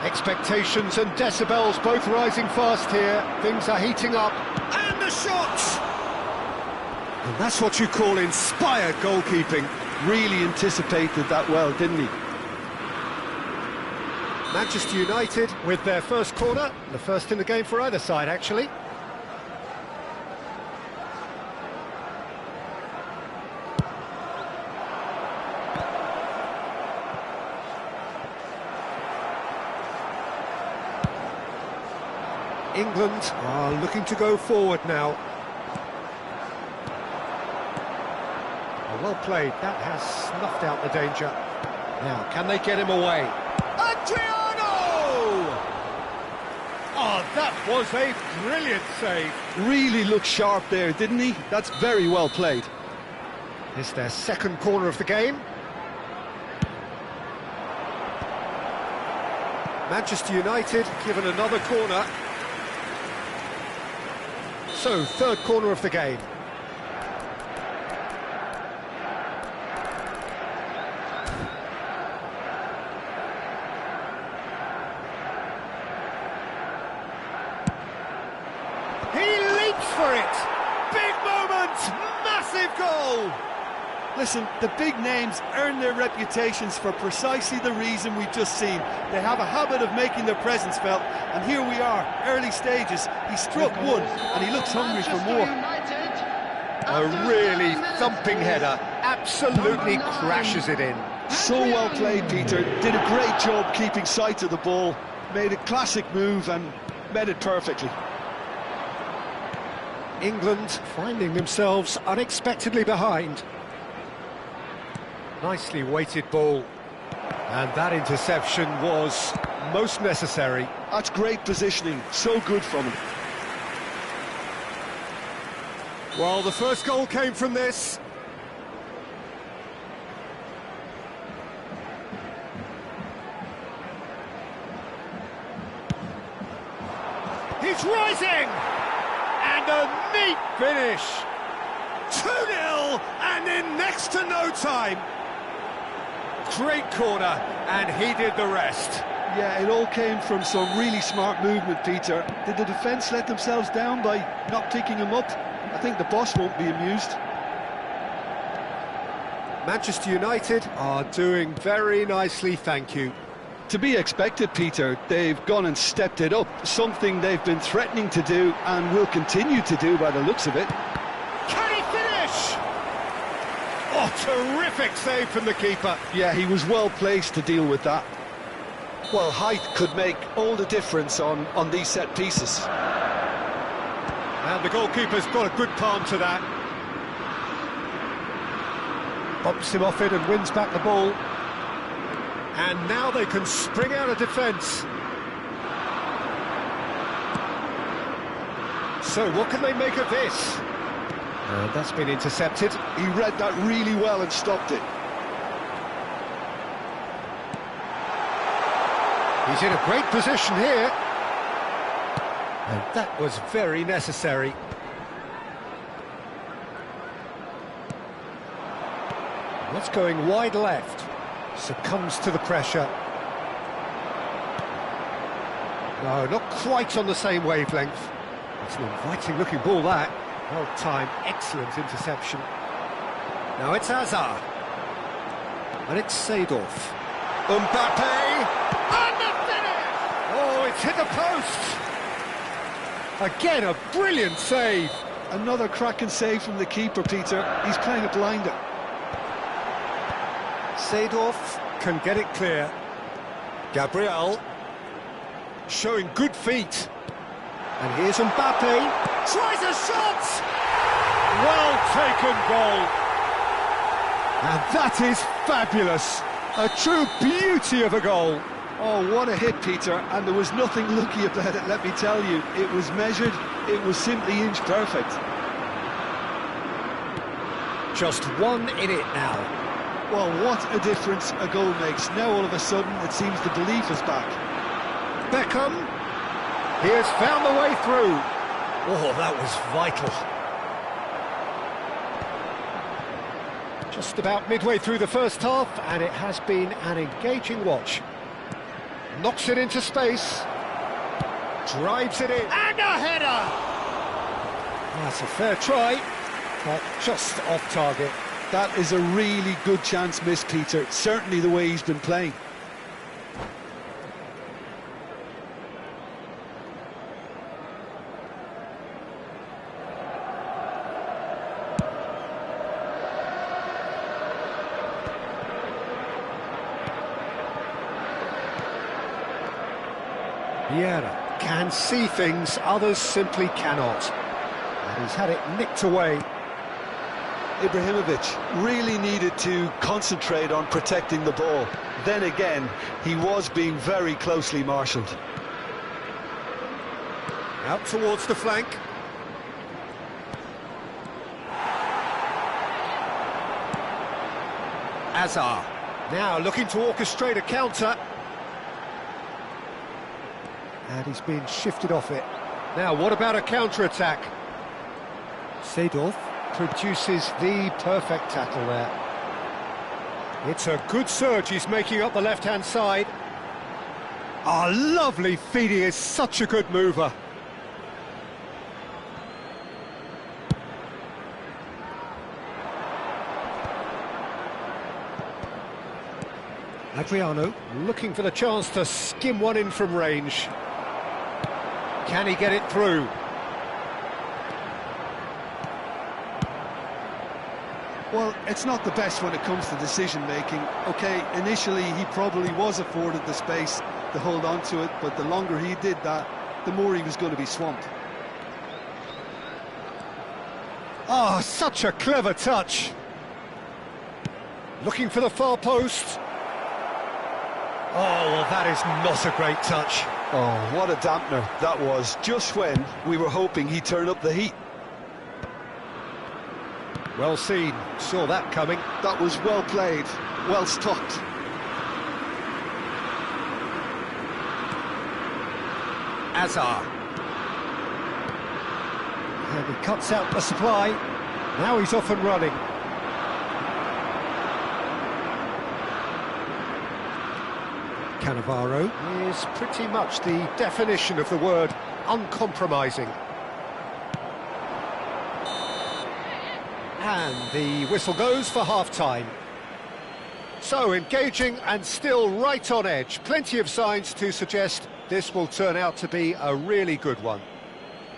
S1: Expectations and decibels both rising fast here. Things are heating up. And the shot! And that's what you call inspired goalkeeping.
S2: Really anticipated that well, didn't he?
S1: Manchester United with their first corner, the first in the game for either side, actually. England are looking to go forward now. Well played, that has snuffed out the danger. Now, can they get him away? Adriano! Oh, that was a brilliant save.
S2: Really looked sharp there, didn't he? That's very well played.
S1: It's their second corner of the game. Manchester United given another corner. So, third corner of the game. He leaps for it! Big moment! Massive goal!
S2: Listen, the big names earn their reputations for precisely the reason we've just seen. They have a habit of making their presence felt, and here we are, early stages. He struck one, and he looks hungry for more.
S1: A really thumping header, absolutely crashes it in.
S2: So well played, Peter. Did a great job keeping sight of the ball, made a classic move and met it perfectly.
S1: England finding themselves unexpectedly behind. Nicely weighted ball. And that interception was most necessary.
S2: That's great positioning, so good from him.
S1: Well, the first goal came from this. He's rising! And a neat finish! 2-0 and in next to no time. Great corner, and he did the rest.
S2: Yeah, it all came from some really smart movement, Peter. Did the defence let themselves down by not picking him up? I think the boss won't be amused.
S1: Manchester United are doing very nicely, thank you.
S2: To be expected, Peter. They've gone and stepped it up, something they've been threatening to do and will continue to do by the looks of it.
S1: Can he finish? Oh, terrific save from the keeper.
S2: Yeah, he was well placed to deal with that. Well, height could make all the difference on these set pieces.
S1: And the goalkeeper's got a good palm to that. Bumps him off it and wins back the ball. And now they can spring out of defence. So what can they make of this? That's been intercepted.
S2: He read that really well and stopped it.
S1: He's in a great position here. And that was very necessary. That's going wide left. Succumbs to the pressure. No, not quite on the same wavelength. It's an inviting looking ball, that. Well timed, excellent interception. Now it's Hazard. And it's Seedorf. Mbappe! And the finish! Oh, it's hit the post! Again, a brilliant save.
S2: Another cracking save from the keeper, Peter. He's playing a blinder.
S1: Seedorf can get it clear. Gabriel showing good feet. And here's Mbappe. Tries a shot! Well taken goal. And that is fabulous. A true beauty of a goal.
S2: Oh, what a hit, Peter. And there was nothing lucky about it, let me tell you. It was measured. It was simply inch perfect.
S1: just 1 in it now.
S2: Well, what a difference a goal makes. Now all of a sudden it seems the belief is back.
S1: Beckham, he has found the way through. Oh, that was vital. Just about midway through the first half, and it has been an engaging watch. Knocks it into space, drives it in, and a header! That's a fair try, but just off target.
S2: That is a really good chance missed, Peter. Certainly the way he's been playing.
S1: Vieira can see things others simply cannot. And he's had it nicked away.
S2: Ibrahimovic really needed to concentrate on protecting the ball. Then again, he was being very closely marshalled.
S1: Out towards the flank. Azar. Now looking to orchestrate a counter. And he's been shifted off it. Now, what about a counter-attack? Seedorf produces the perfect tackle there. It's a good surge he's making up the left-hand side. Ah, lovely feed, he is such a good mover. Adriano looking for the chance to skim one in from range. Can he get it through?
S2: Well, it's not the best when it comes to decision-making. OK, initially he probably was afforded the space to hold on to it, but the longer he did that, the more he was going to be swamped.
S1: Oh, such a clever touch. Looking for the far post. Oh, well, that is not a great touch.
S2: Oh, what a dampener that was, just when we were hoping he'd turn up the heat.
S1: Well seen, saw that coming.
S2: That was well played, well stopped.
S1: Azar. And he cuts out the supply. Now he's off and running. Cannavaro is pretty much the definition of the word uncompromising. And the whistle goes for half-time. So engaging and still right on edge. Plenty of signs to suggest this will turn out to be a really good one.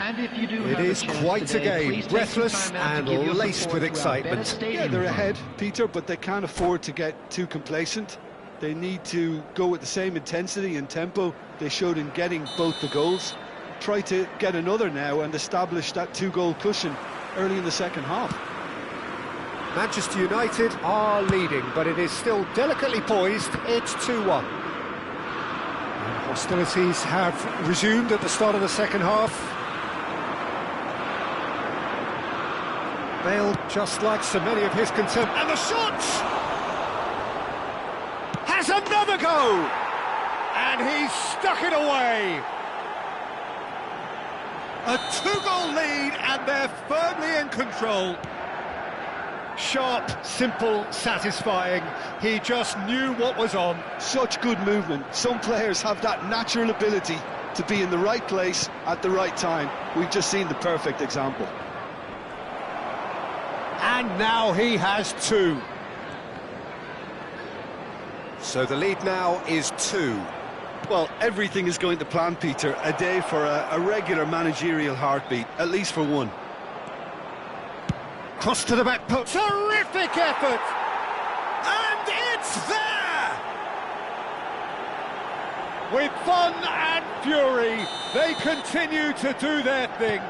S3: And if you do
S1: It
S3: have
S1: is
S3: a chance
S1: quite
S3: today,
S1: a game,
S3: please take
S1: breathless
S3: some time out to
S1: and
S3: give your
S1: laced
S3: support
S1: with
S3: to our
S1: excitement.
S3: Bennett Stadium
S2: Yeah, they're
S3: Fund.
S2: ahead, Peter, but they can't afford to get too complacent. They need to go with the same intensity and tempo they showed in getting both the goals. Try to get another now and establish that two-goal cushion early in the second half.
S1: Manchester United are leading, but it is still delicately poised. It's 2-1. And hostilities have resumed at the start of the second half. Bale, just like so many of his contempt, and the shot! Has another go! And he's stuck it away! A two-goal lead, and they're firmly in control. Sharp, simple, satisfying. He just knew what was on.
S2: Such good movement. Some players have that natural ability to be in the right place at the right time. We've just seen the perfect example.
S1: And now he has two. So the lead now is 2.
S2: Well, everything is going to plan, Peter. A day for a regular managerial heartbeat, at least for one.
S1: Cross to the back post. Terrific effort! And it's there! With fun and fury, they continue to do their thing.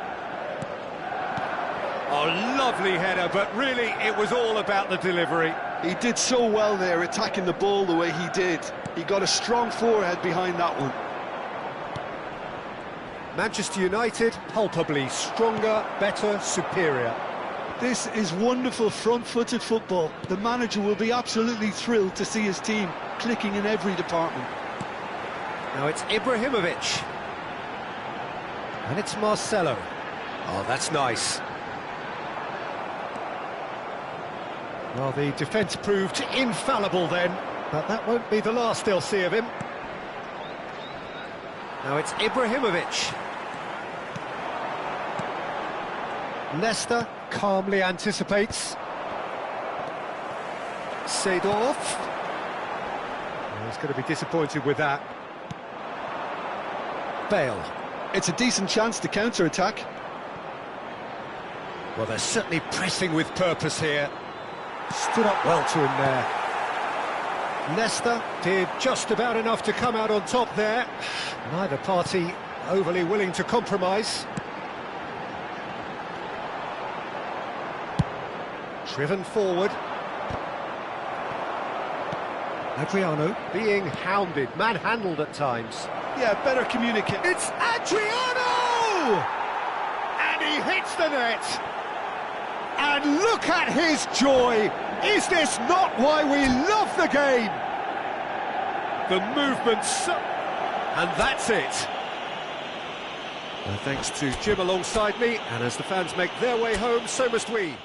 S1: Oh, lovely header, but really it was all about the delivery.
S2: He did so well there, attacking the ball the way he did. He got a strong forehead behind that one.
S1: Manchester United, palpably stronger, better, superior.
S2: This is wonderful front-footed football. The manager will be absolutely thrilled to see his team clicking in every department.
S1: Now it's Ibrahimovic. And it's Marcelo. Oh, that's nice. Well, the defence proved infallible then, but that won't be the last they'll see of him. Now it's Ibrahimovic. Leicester calmly anticipates. Seedorf. Oh, he's going to be disappointed with that. Bale.
S2: It's a decent chance to counter-attack.
S1: Well, they're certainly pressing with purpose here. Stood up well to him there. Leicester did just about enough to come out on top there. Neither party overly willing to compromise. Driven forward. Adriano being hounded, manhandled at times.
S2: Yeah, better communicate.
S1: It's Adriano! And he hits the net! And look at his joy! Is this not why we love the game? The movement's... And that's it. Thanks to Jim alongside me, and as the fans make their way home, so must we.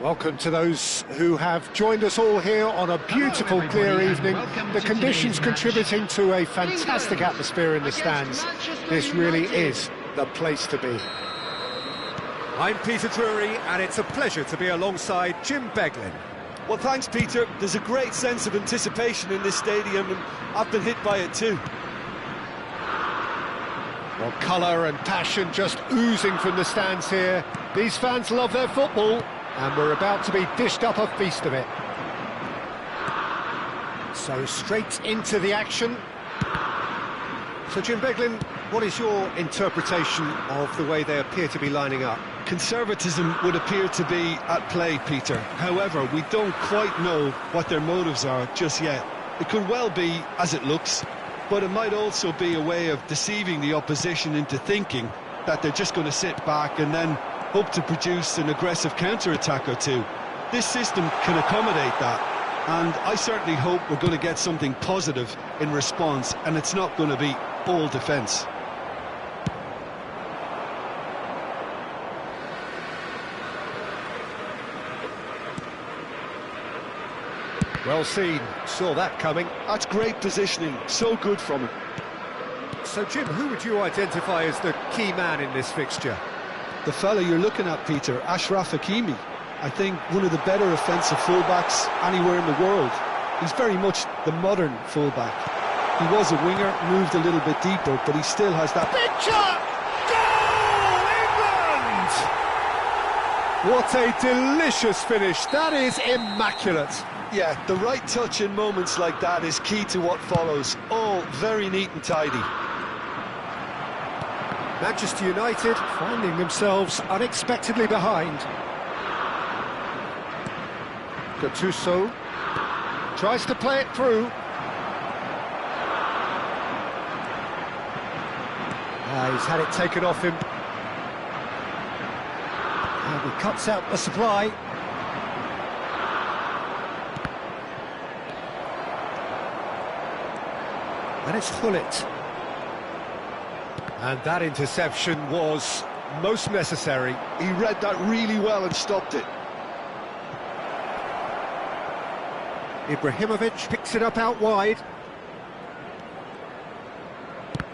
S1: Welcome to those who have joined us all here on a beautiful, clear evening. The conditions contributing to a fantastic atmosphere in the stands. This really is the place to be. I'm Peter Drury, and it's a pleasure to be alongside Jim Beglin.
S2: Well, thanks, Peter. There's a great sense of anticipation in this stadium, and I've been hit by it too.
S1: Well, colour and passion just oozing from the stands here. These fans love their football, and we're about to be dished up a feast of it. So straight into the action. So Jim Beglin, what is your interpretation of the way they appear to be lining up?
S2: Conservatism would appear to be at play, Peter. However, we don't quite know what their motives are just yet. It could well be as it looks, but it might also be a way of deceiving the opposition into thinking that they're just going to sit back and then hope to produce an aggressive counter-attack or two. This system can accommodate that, and I certainly hope we're going to get something positive in response, and it's not going to be all defence.
S1: Well seen, saw that coming.
S2: That's great positioning, so good from him.
S1: So Jim, who would you identify as the key man in this fixture?
S2: The fella you're looking at, Peter, Achraf Hakimi. I think one of the better offensive fullbacks anywhere in the world. He's very much the modern fullback. He was a winger, moved a little bit deeper, but he still has that...
S1: Picture! Goal, England! What a delicious finish. That is immaculate.
S2: Yeah, the right touch in moments like that is key to what follows. All very neat and tidy.
S1: Manchester United finding themselves unexpectedly behind. Gattuso tries to play it through. He's had it taken off him. And he cuts out the supply. And it's Gullit. And that interception was most necessary.
S2: He read that really well and stopped it.
S1: Ibrahimovic picks it up out wide.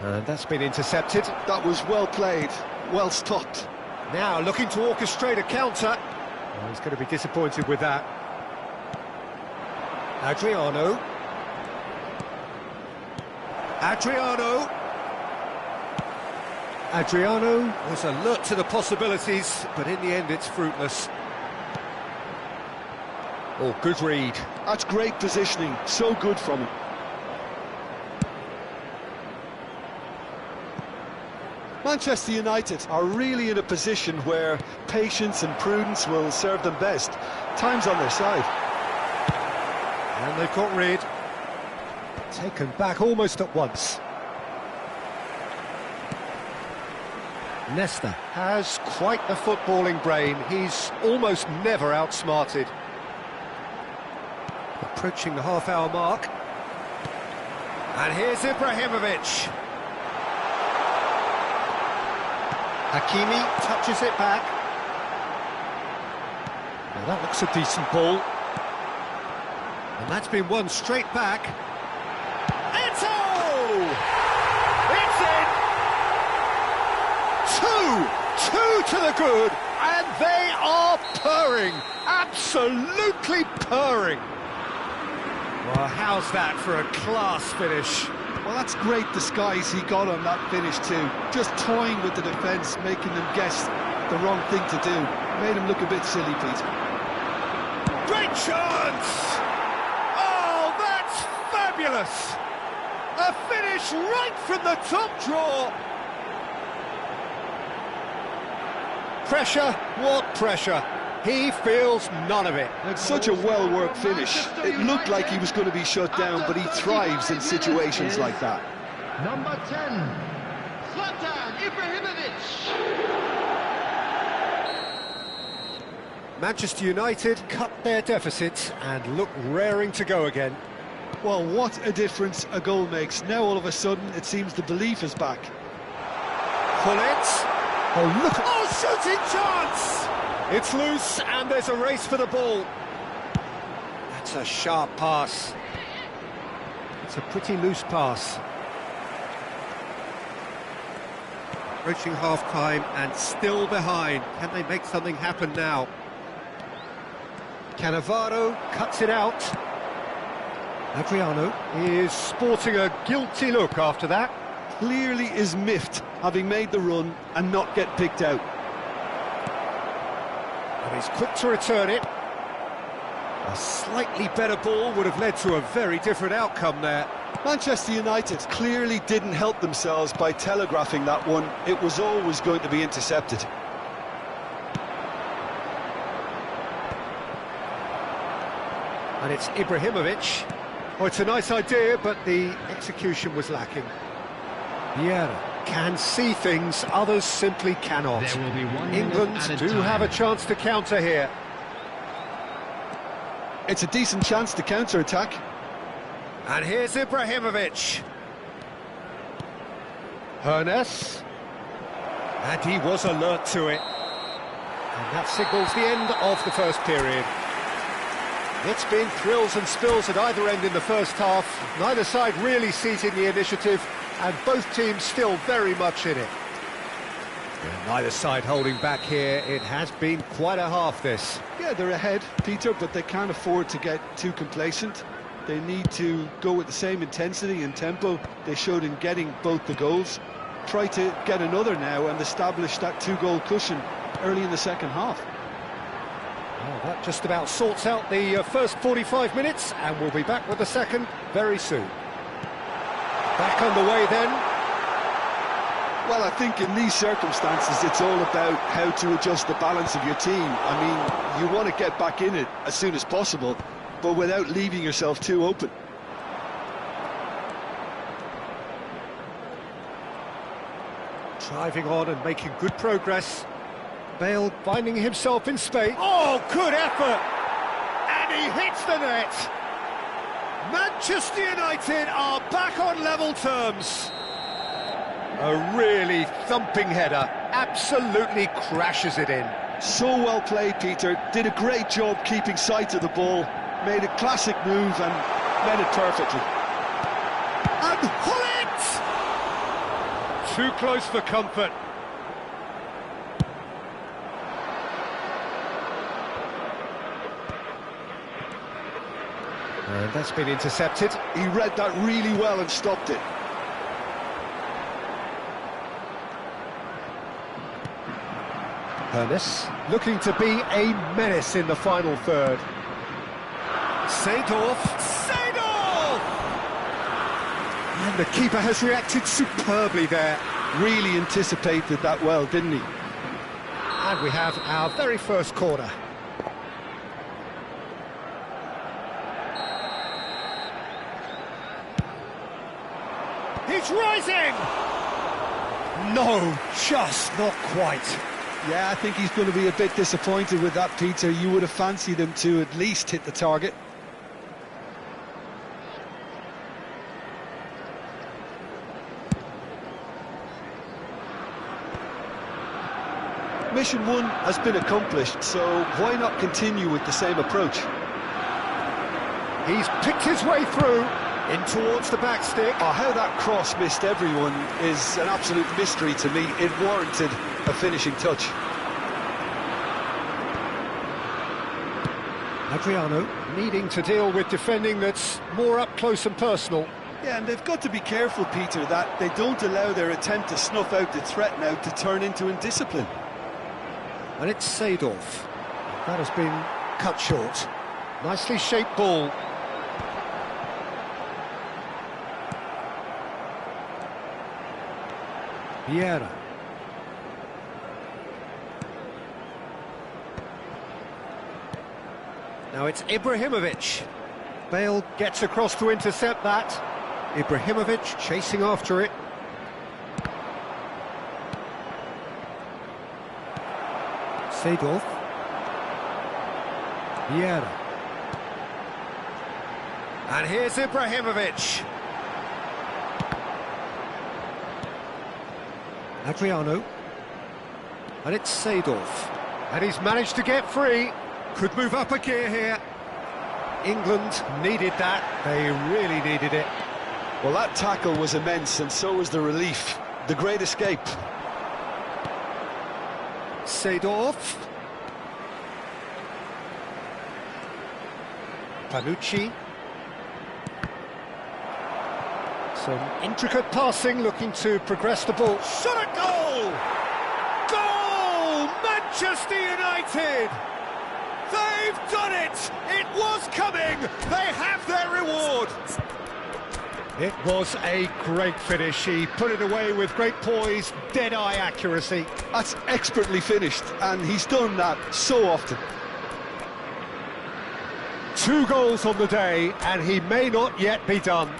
S1: And that's been intercepted.
S2: That was well played, well stopped.
S1: Now looking to orchestrate a counter. Oh, he's going to be disappointed with that. Adriano. Adriano was alert to the possibilities, but in the end it's fruitless. Oh, good read.
S2: That's great positioning, so good from him. Manchester United are really in a position where patience and prudence will serve them best. Time's on their side.
S1: And they've got rid. Taken back almost at once. Nesta has quite the footballing brain. He's almost never outsmarted. Approaching the half-hour mark. And here's Ibrahimovic. Hakimi touches it back. Now that looks a decent ball. And that's been won straight back. It's in! Two to the good, and they are purring, absolutely purring. Well, how's that for a class finish?
S2: Well, that's great disguise he got on that finish too. Just toying with the defence, making them guess the wrong thing to do. Made him look a bit silly, Peter.
S1: Great chance! Oh, that's fabulous! A finish right from the top draw. Pressure, what pressure? He feels none of it.
S2: It's such a well-worked finish. It looked like he was going to be shut down, but he thrives in situations like that.
S3: Number 10, Zlatan Ibrahimovic.
S1: Manchester United cut their deficit and look raring to go again.
S2: Well, what a difference a goal makes. Now all of a sudden it seems the belief is back.
S1: Gullit. Oh, look! Oh, shooting chance! It's loose, and there's a race for the ball. That's a sharp pass. It's a pretty loose pass. Approaching half-time and still behind. Can they make something happen now? Cannavaro cuts it out. Adriano is sporting a guilty look after that.
S2: Clearly is miffed, having made the run and not get picked out.
S1: And he's quick to return it. A slightly better ball would have led to a very different outcome there.
S2: Manchester United clearly didn't help themselves by telegraphing that one. It was always going to be intercepted.
S1: And it's Ibrahimovic. Oh, it's a nice idea, but the execution was lacking. Vieira can see things others simply cannot.
S3: There will be 1
S1: England
S3: minute at a
S1: do
S3: time.
S1: have a chance to counter here.
S2: It's a decent chance to counter-attack.
S1: And here's Ibrahimovic. Hernes. And he was alert to it. And that signals the end of the first period. It's been thrills and spills at either end in the first half. Neither side really seizing the initiative, and both teams still very much in it. And neither side holding back here. It has been quite a half, this.
S2: Yeah, they're ahead, Peter, but they can't afford to get too complacent. They need to go with the same intensity and tempo they showed in getting both the goals. Try to get another now and establish that two-goal cushion early in the second half.
S1: Well, that just about sorts out the first 45 minutes, and we'll be back with the second very soon. Back underway then.
S2: Well, I think in these circumstances it's all about how to adjust the balance of your team. I mean, you want to get back in it as soon as possible, but without leaving yourself too open.
S1: Driving on and making good progress. Bale finding himself in space. Oh, good effort! And he hits the net! Manchester United are back on level terms. A really thumping header, absolutely crashes it in.
S2: So well played, Peter. Did a great job keeping sight of the ball, made a classic move and met it perfectly.
S1: And Hullet! Too close for comfort. And that's been intercepted.
S2: He read that really well and stopped it.
S1: Hernes looking to be a menace in the final third. Seedorf! Seedorf! And the keeper has reacted superbly there.
S2: Really anticipated that well, didn't he?
S1: And we have our very first corner. He's rising! No, just not quite.
S2: Yeah, I think he's going to be a bit disappointed with that, Peter. You would have fancied him to at least hit the target. Mission 1 has been accomplished, so why not continue with the same approach?
S1: He's picked his way through. In towards the back stick.
S2: Oh, how that cross missed everyone is an absolute mystery to me. It warranted a finishing touch.
S1: Adriano needing to deal with defending that's more up close and personal.
S2: Yeah, and they've got to be careful, Peter, that they don't allow their attempt to snuff out the threat now to turn into indiscipline.
S1: And it's Seedorf. That has been cut short. Nicely shaped ball. Vieira. Now it's Ibrahimovic. Bale gets across to intercept that. Ibrahimovic chasing after it. Seedorf. Vieira. And here's Ibrahimovic. Adriano. And it's Seedorf. And he's managed to get free. Could move up a gear here. England needed that. They really needed it.
S2: Well, that tackle was immense, and so was the relief. The great escape.
S1: Seedorf. Panucci. Some intricate passing, looking to progress the ball. Shot at goal! Goal! Manchester United! They've done it! It was coming! They have their reward! It was a great finish. He put it away with great poise, dead-eye accuracy.
S2: That's expertly finished, and he's done that so often.
S1: 2 goals on the day, and he may not yet be done.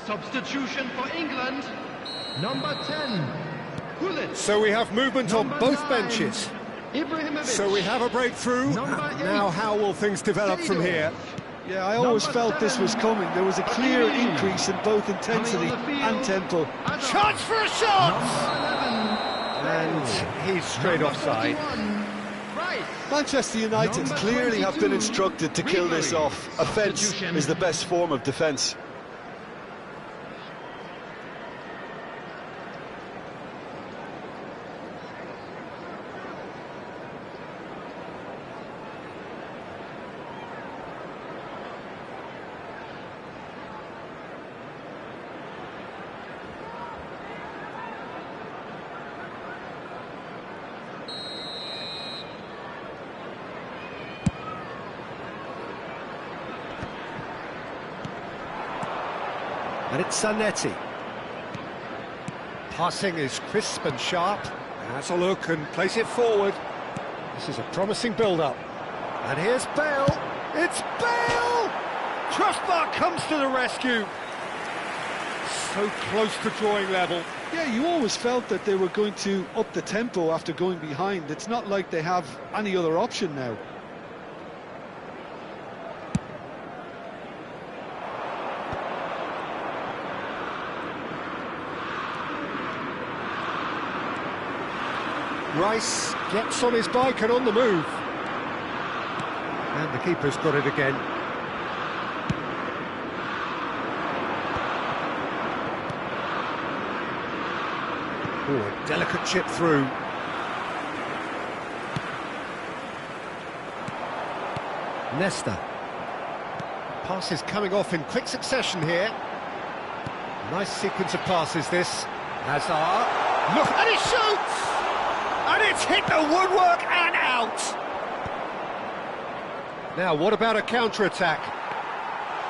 S3: Substitution for England, number 10, Gullit.
S1: So we have movement on
S3: Number
S1: both
S3: 9,
S1: benches.
S3: Ibrahimovic.
S1: So we have a breakthrough.
S3: Number 8,
S1: Now how will things develop from here?
S2: Yeah, I always
S3: Number
S2: felt this was
S3: 7,
S2: coming. There was a clear
S3: Hakimi.
S2: increase in both intensity
S3: Coming on the field,
S2: and tempo.
S3: Hazard.
S1: Chance for a shot!
S3: Number 11,
S1: And he's straight
S3: number
S1: offside.
S3: 41, Rice.
S2: Manchester United
S3: Number
S2: clearly have been
S3: 22,
S2: instructed to kill this
S3: Ribery.
S2: off. Offence
S3: Substitution.
S2: is the best form of defence.
S1: And it's Zanetti. Passing is crisp and sharp. Has a look and plays it forward. This is a promising build-up. And here's Bale. It's Bale! Crossbar comes to the rescue. So close to drawing level.
S2: Yeah, you always felt that they were going to up the tempo after going behind. It's not like they have any other option now.
S1: Rice gets on his bike and on the move. And the keeper's got it again. Oh, a delicate chip through. Nesta. Passes coming off in quick succession here. Nice sequence of passes this. Hazard. Look, and he shoots! And it's hit the woodwork and out! Now, what about a counter-attack?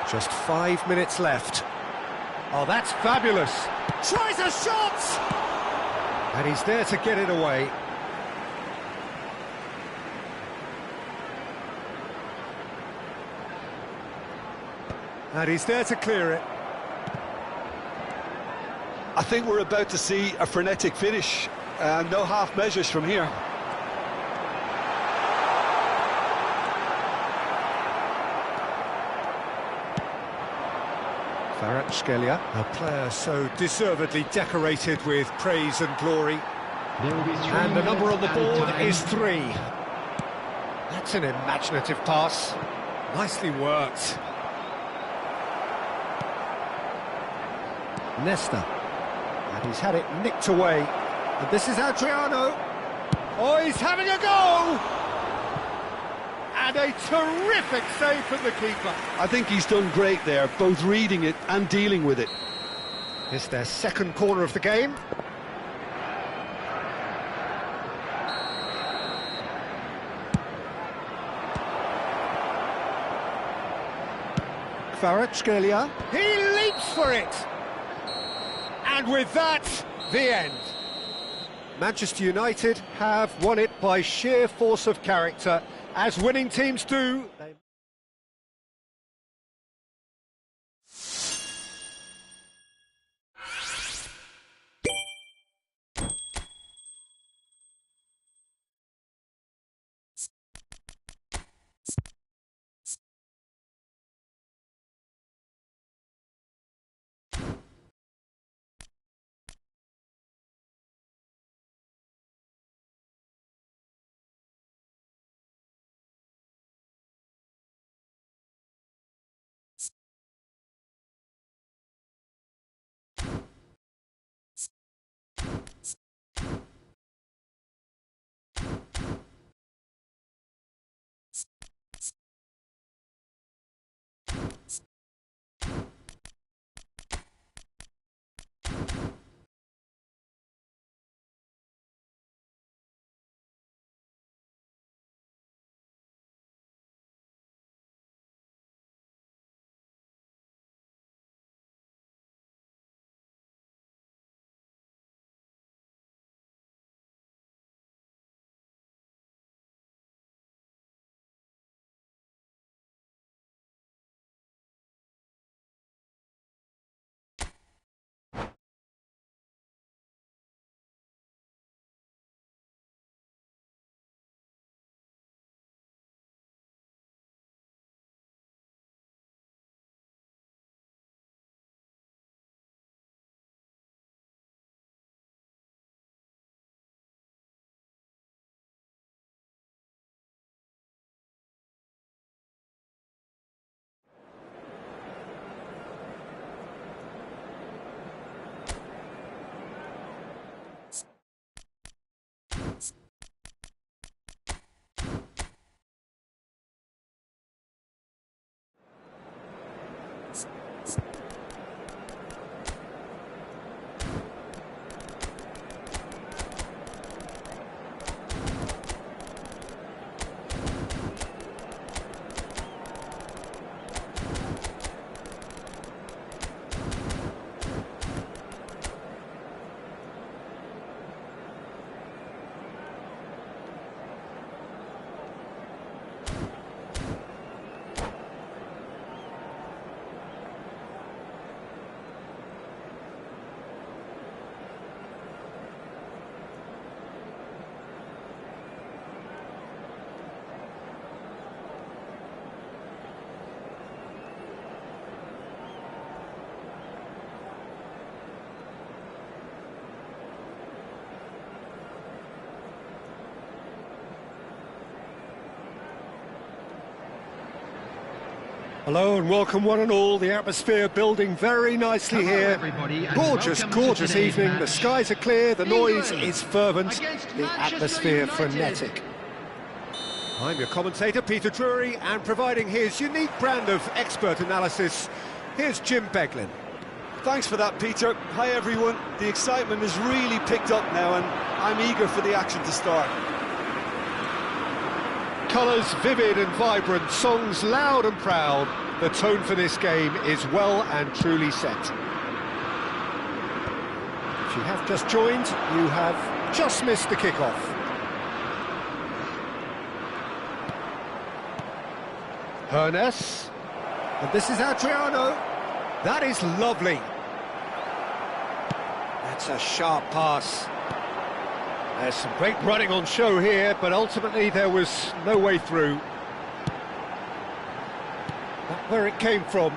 S1: Just 5 minutes left. Oh, that's fabulous! Tries a shot! And he's there to get it away. And he's there to clear it.
S2: I think we're about to see a frenetic finish. No half measures from here.
S1: Kvaratskhelia, a player so deservedly decorated with praise and glory.
S3: There will be 3
S1: And the number on the
S3: minutes added
S1: board
S3: time.
S1: is 3. That's an imaginative pass. Nicely worked. Nesta. And he's had it nicked away. And this is Adriano. Oh, he's having a go! And a terrific save from the keeper.
S2: I think he's done great there, both reading it and dealing with it.
S1: It's their second corner of the game. Kvaratskhelia. He leaps for it! And with that, the end. Manchester United have won it by sheer force of character, as winning teams do. Hello and welcome one and all. The atmosphere building very nicely here.
S3: Everybody,
S1: gorgeous evening.
S3: Match.
S1: The skies are clear, the noise
S3: England
S1: is fervent,
S3: against
S1: the
S3: Manchester
S1: atmosphere
S3: United.
S1: frenetic. I'm your commentator, Peter Drury, and providing his unique brand of expert analysis, here's Jim Beglin.
S2: Thanks for that, Peter. Hi, everyone. The excitement has really picked up now, and I'm eager for the action to start.
S1: Colours vivid and vibrant, songs loud and proud. The tone for this game is well and truly set. If you have just joined, you have just missed the kickoff. Hernes, and this is Adriano. That is lovely. That's a sharp pass. There's some great running on show here, but ultimately there was no way through. That's where it came from.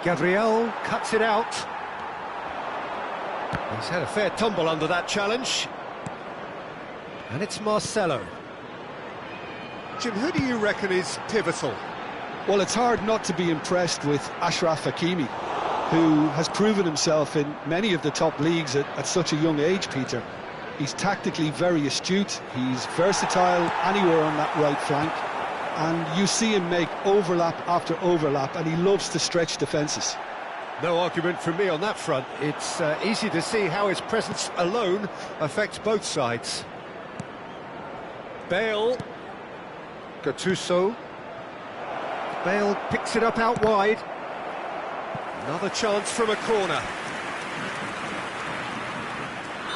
S1: Gabriel cuts it out. He's had a fair tumble under that challenge. And it's Marcelo. Jim, who do you reckon is pivotal?
S2: Well, it's hard not to be impressed with Achraf Hakimi, who has proven himself in many of the top leagues at such a young age, Peter. He's tactically very astute, he's versatile anywhere on that right flank, and you see him make overlap after overlap, and he loves to stretch defences.
S1: No argument from me on that front. It's easy to see how his presence alone affects both sides. Bale, Gattuso, Bale picks it up out wide. Another chance from a corner.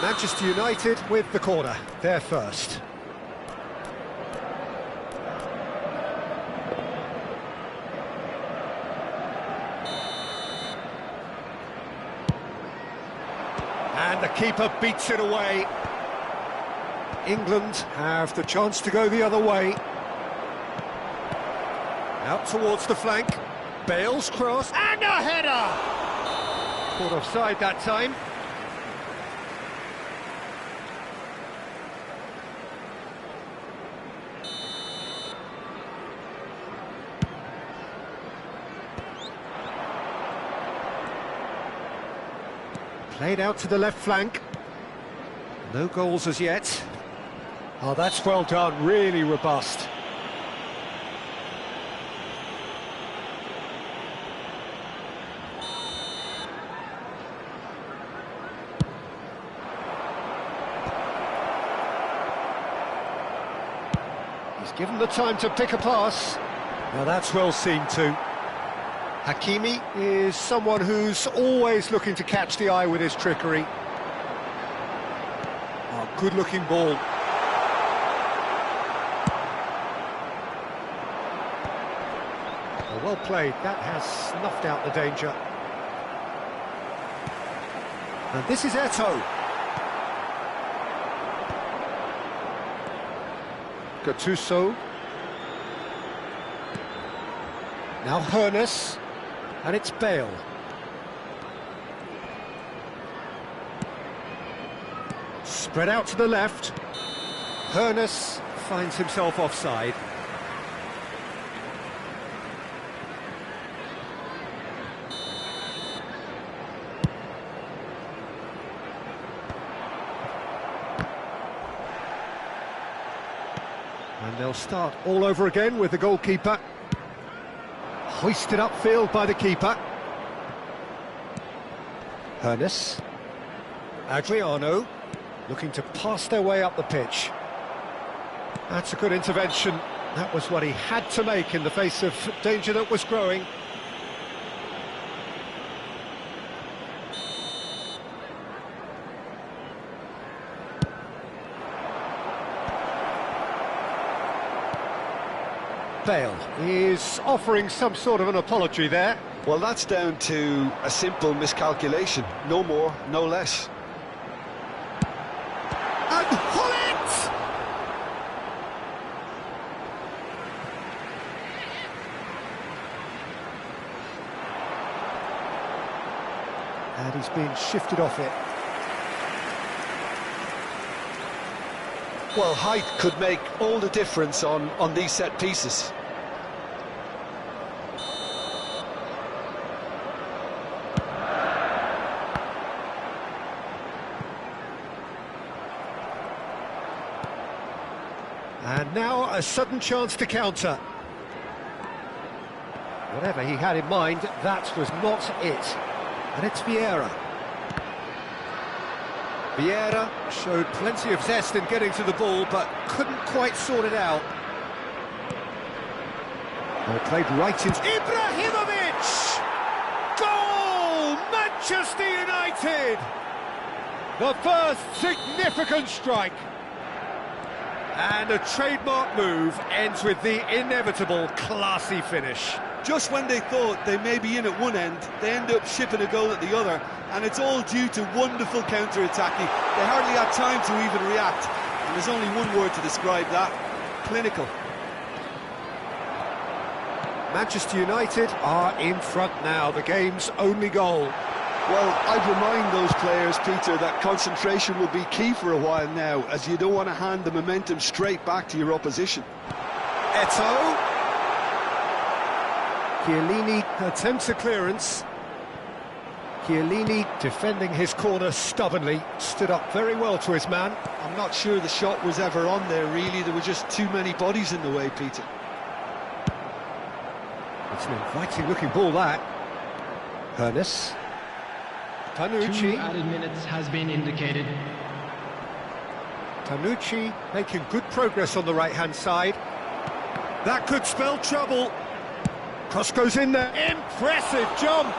S1: Manchester United with the corner, they're first. And the keeper beats it away. England have the chance to go the other way. Out towards the flank. Bale's cross, and a header! Caught offside that time. Played out to the left flank. No goals as yet. Oh, that's well done, really robust. He's given the time to pick a pass. Now that's well seen too. Hakimi is someone who's always looking to catch the eye with his trickery. Oh, good-looking ball. Oh, well played. That has snuffed out the danger. And this is Eto'o. Gattuso. Now Hoeneß. And it's Bale. Spread out to the left. Hoeneß finds himself offside. And they'll start all over again with the goalkeeper. Hoisted upfield by the keeper. Hoeneß. Adriano, looking to pass their way up the pitch. That's a good intervention. That was what he had to make in the face of danger that was growing. Bale is offering some sort of an apology there.
S2: Well, that's down to a simple miscalculation. No more, no less.
S1: And Gullit! And he's been shifted off it.
S2: Well, height could make all the difference on these set pieces.
S1: And now a sudden chance to counter. Whatever he had in mind, that was not it. And it's Vieira. Vieira showed plenty of zest in getting to the ball, but couldn't quite sort it out. Well, played right into Ibrahimovic! Goal! Manchester United! The first significant strike. And a trademark move ends with the inevitable classy finish.
S2: Just when they thought they may be in at one end, they end up shipping a goal at the other, and it's all due to wonderful counter-attacking. They hardly had time to even react, and there's only one word to describe that: clinical.
S1: Manchester United are in front now, the game's only goal.
S2: Well, I'd remind those players, Peter, that concentration will be key for a while now, as you don't want to hand the momentum straight back to your opposition.
S1: Eto'o. Chiellini attempts a clearance. Chiellini defending his corner stubbornly, stood up very well to his man.
S2: I'm not sure the shot was ever on there, really. There were just too many bodies in the way, Peter.
S1: It's an inviting-looking ball, that. Hoeneß. Tanucci.
S4: 2 added minutes has been indicated.
S1: Tanucci making good progress on the right-hand side. That could spell trouble. Cross goes in there. Impressive jump.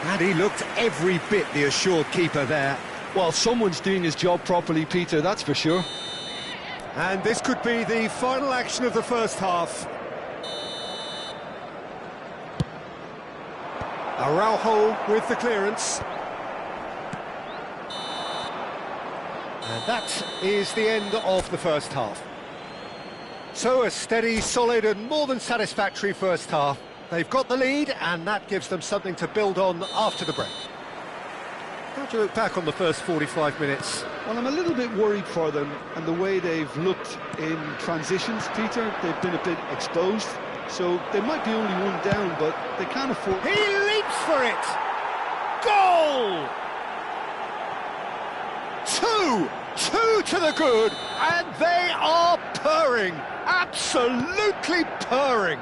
S1: And he looked every bit the assured keeper there.
S2: Well, someone's doing his job properly, Peter, that's for sure.
S1: And this could be the final action of the first half. Araujo with the clearance. And that is the end of the first half. So a steady, solid and more than satisfactory first half. They've got the lead and that gives them something to build on after the break. How do you look back on the first 45 minutes?
S2: Well, I'm a little bit worried for them and the way they've looked in transitions, Peter. They've been a bit exposed, so they might be only one down, but they can't afford...
S1: He leaps for it! Goal! Two to the good, and they are purring, absolutely purring.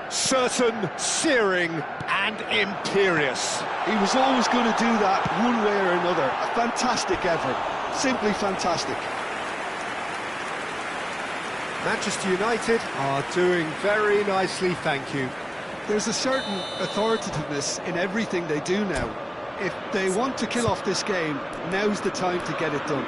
S1: Certain, searing and imperious.
S2: He was always going to do that one way or another. A fantastic effort, simply fantastic.
S1: Manchester United are doing very nicely, thank you.
S2: There's a certain authoritativeness in everything they do now. If they want to kill off this game, now's the time to get it done.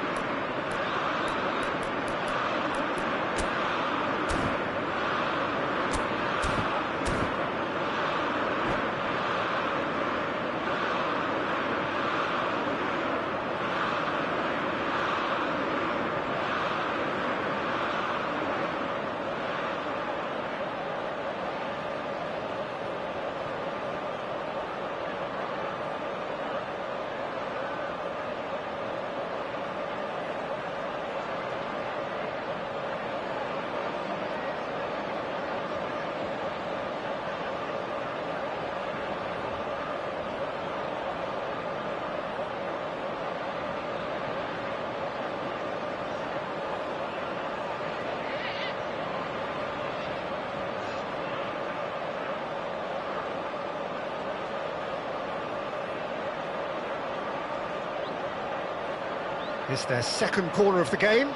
S1: It's their second corner of the game.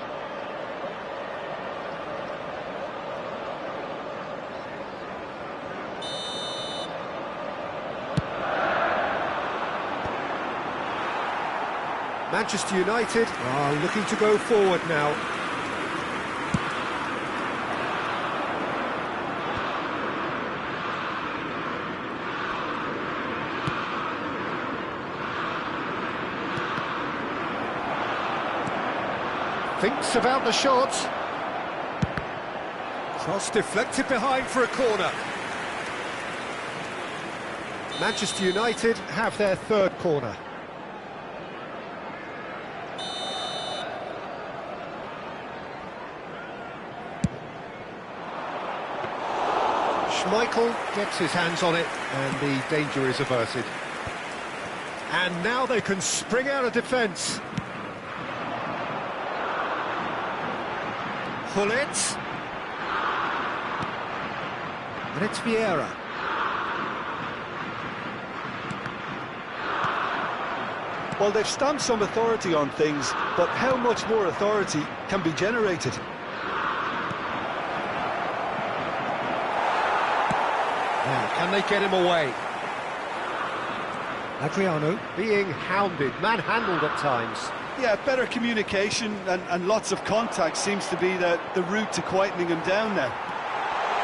S1: Manchester United are looking to go forward now. Thinks about the shot. Cross deflected behind for a corner. Manchester United have their third corner. Schmeichel gets his hands on it and the danger is averted. And now they can spring out of defence. Gullit. And it's Vieira.
S2: Well, they've stamped some authority on things, but how much more authority can be generated?
S1: Now, can they get him away? Adriano being hounded, manhandled at times.
S2: Yeah, better communication and lots of contact seems to be the route to quietening him down now.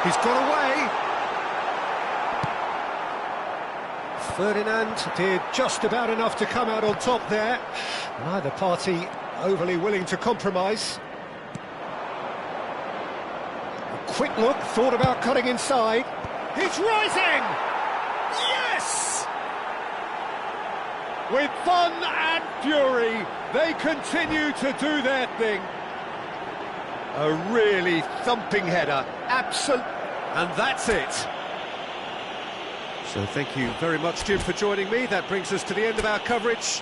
S1: He's got away. Ferdinand did just about enough to come out on top there. Neither party overly willing to compromise. A quick look, thought about cutting inside. He's rising! Yes! With fun and fury, they continue to do their thing. A really thumping header, absolute, and that's it. So thank you very much, Jim, for joining me. That brings us to the end of our coverage.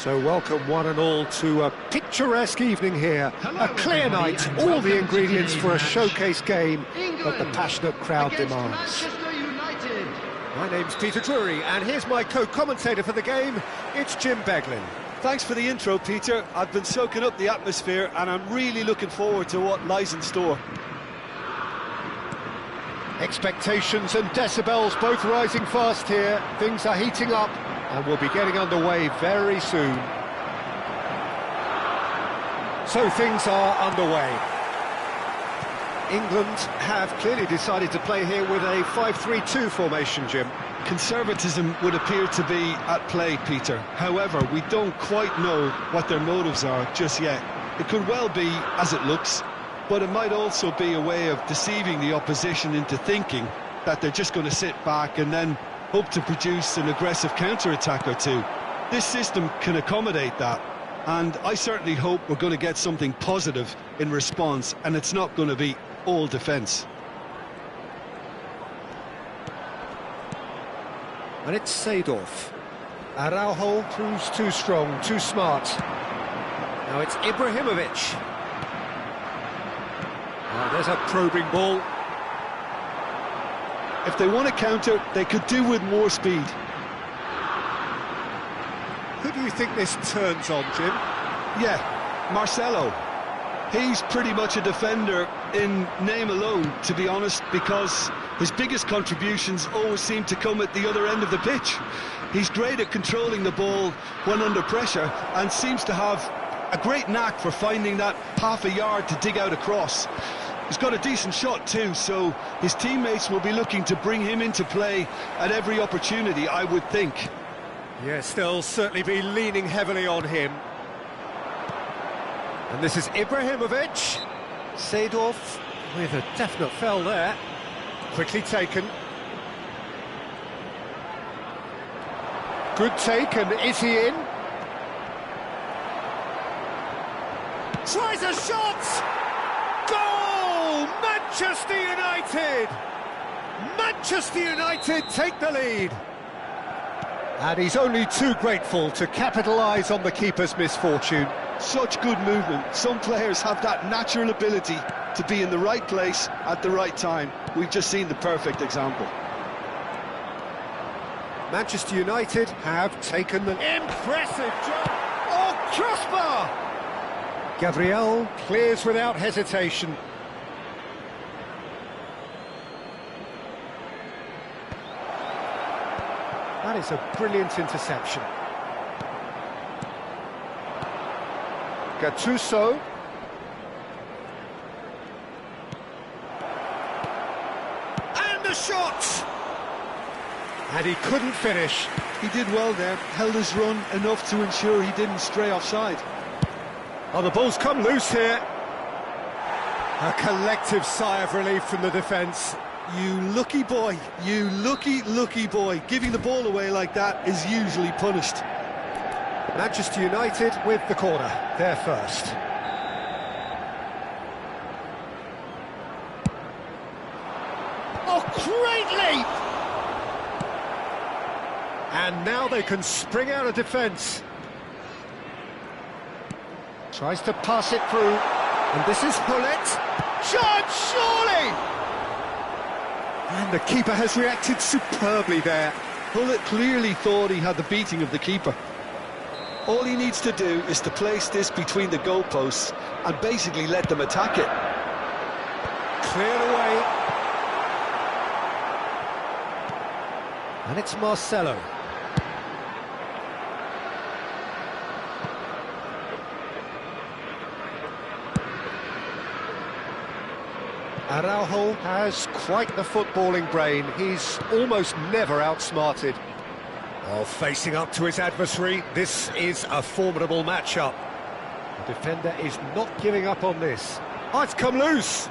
S1: So welcome one and all to a picturesque evening here.
S3: Hello,
S1: A clear
S3: everybody,
S1: night,
S3: and
S1: all
S3: welcome
S1: the
S3: to
S1: ingredients
S3: today's
S1: for a
S3: match.
S1: showcase game that the
S3: England
S1: passionate crowd
S3: against
S1: demands.
S3: Manchester United.
S1: My name's Peter Drury, and here's my co-commentator for the game, it's Jim Beglin.
S2: Thanks for the intro, Peter. I've been soaking up the atmosphere and I'm really looking forward to what lies in store.
S1: Expectations and decibels both rising fast here. Things are heating up. and we'll be getting underway very soon. So things are underway. England have clearly decided to play here with a 5-3-2 formation, Jim.
S2: Conservatism would appear to be at play, Peter. However, we don't quite know what their motives are just yet. It could well be as it looks, but it might also be a way of deceiving the opposition into thinking that they're just going to sit back and then hope to produce an aggressive counter-attack or two. This system can accommodate that, and I certainly hope we're going to get something positive in response, and it's not going to be all defence.
S1: And it's Seedorf. Araujo proves too strong, too smart. Now it's Ibrahimovic. Oh, there's a probing ball.
S2: If they want to counter, they could do with more speed.
S1: Who do you think this turns on, Jim?
S2: Yeah, Marcelo. He's pretty much a defender in name alone, to be honest, because his biggest contributions always seem to come at the other end of the pitch. He's great at controlling the ball when under pressure and seems to have a great knack for finding that half a yard to dig out a cross. He's got a decent shot too, so his teammates will be looking to bring him into play at every opportunity, I would think.
S1: Yes, they'll certainly be leaning heavily on him. And this is Ibrahimovic. Seedorf with a definite foul there. Quickly taken. Good take, and is he in? Tries a shot! Goal! Manchester United! Manchester United take the lead. And he's only too grateful to capitalise on the keeper's misfortune.
S2: Such good movement. Some players have that natural ability to be in the right place at the right time. We've just seen the perfect example.
S1: Manchester United have taken the impressive jump. Oh, crossbar! Gabriel clears without hesitation. That is a brilliant interception. Gattuso. And the shot! And he couldn't finish.
S2: He did well there, held his run enough to ensure he didn't stray offside.
S1: Oh, the ball's come loose here. A collective sigh of relief from the defence.
S2: You lucky boy, you lucky boy. Giving the ball away like that is usually punished.
S1: Manchester United with the corner, they're first. Oh, great leap! And now they can spring out of defence. Tries to pass it through, and this is Hullet. Charge, surely! And the keeper has reacted superbly there.
S2: Hullet clearly thought he had the beating of the keeper. All he needs to do is to place this between the goalposts and basically let them attack it.
S1: Cleared away. And it's Marcelo. Araujo has quite the footballing brain. He's almost never outsmarted. Well, facing up to his adversary, this is a formidable matchup. The defender is not giving up on this. Oh, it's come loose!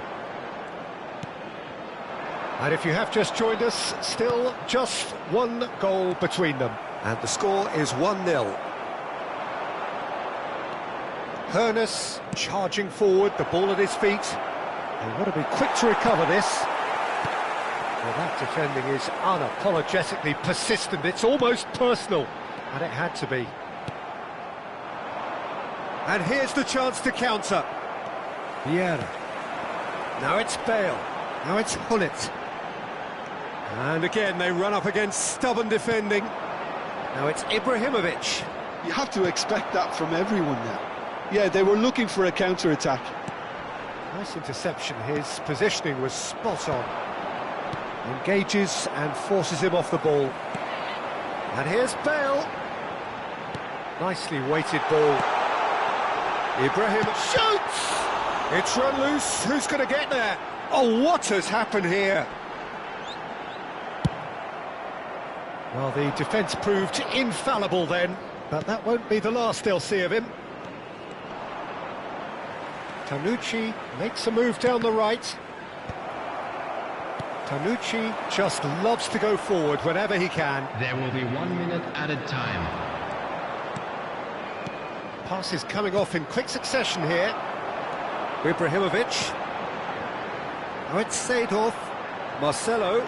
S1: And if you have just joined us, still just one goal between them. And the score is 1-0. Hoeneß charging forward, the ball at his feet. They've got to be quick to recover this. Well, that defending is unapologetically persistent. It's almost personal, and it had to be. And here's the chance to counter. Vieira. Now it's Bale. Now it's Hullet. And again, they run up against stubborn defending. Now it's Ibrahimovic.
S2: You have to expect that from everyone now. Yeah, they were looking for a counter-attack.
S1: Nice interception. His positioning was spot on. Engages and forces him off the ball. And here's Bale. Nicely weighted ball. Ibrahim shoots! It's run loose. Who's going to get there? Oh, what has happened here? Well, the defence proved infallible then, but that won't be the last they'll see of him. Tanucci makes a move down the right. Tanucci just loves to go forward whenever he can.
S4: There will be 1 minute added time.
S1: Passes coming off in quick succession here. Ibrahimovic. Now it's Seedorf. Marcelo.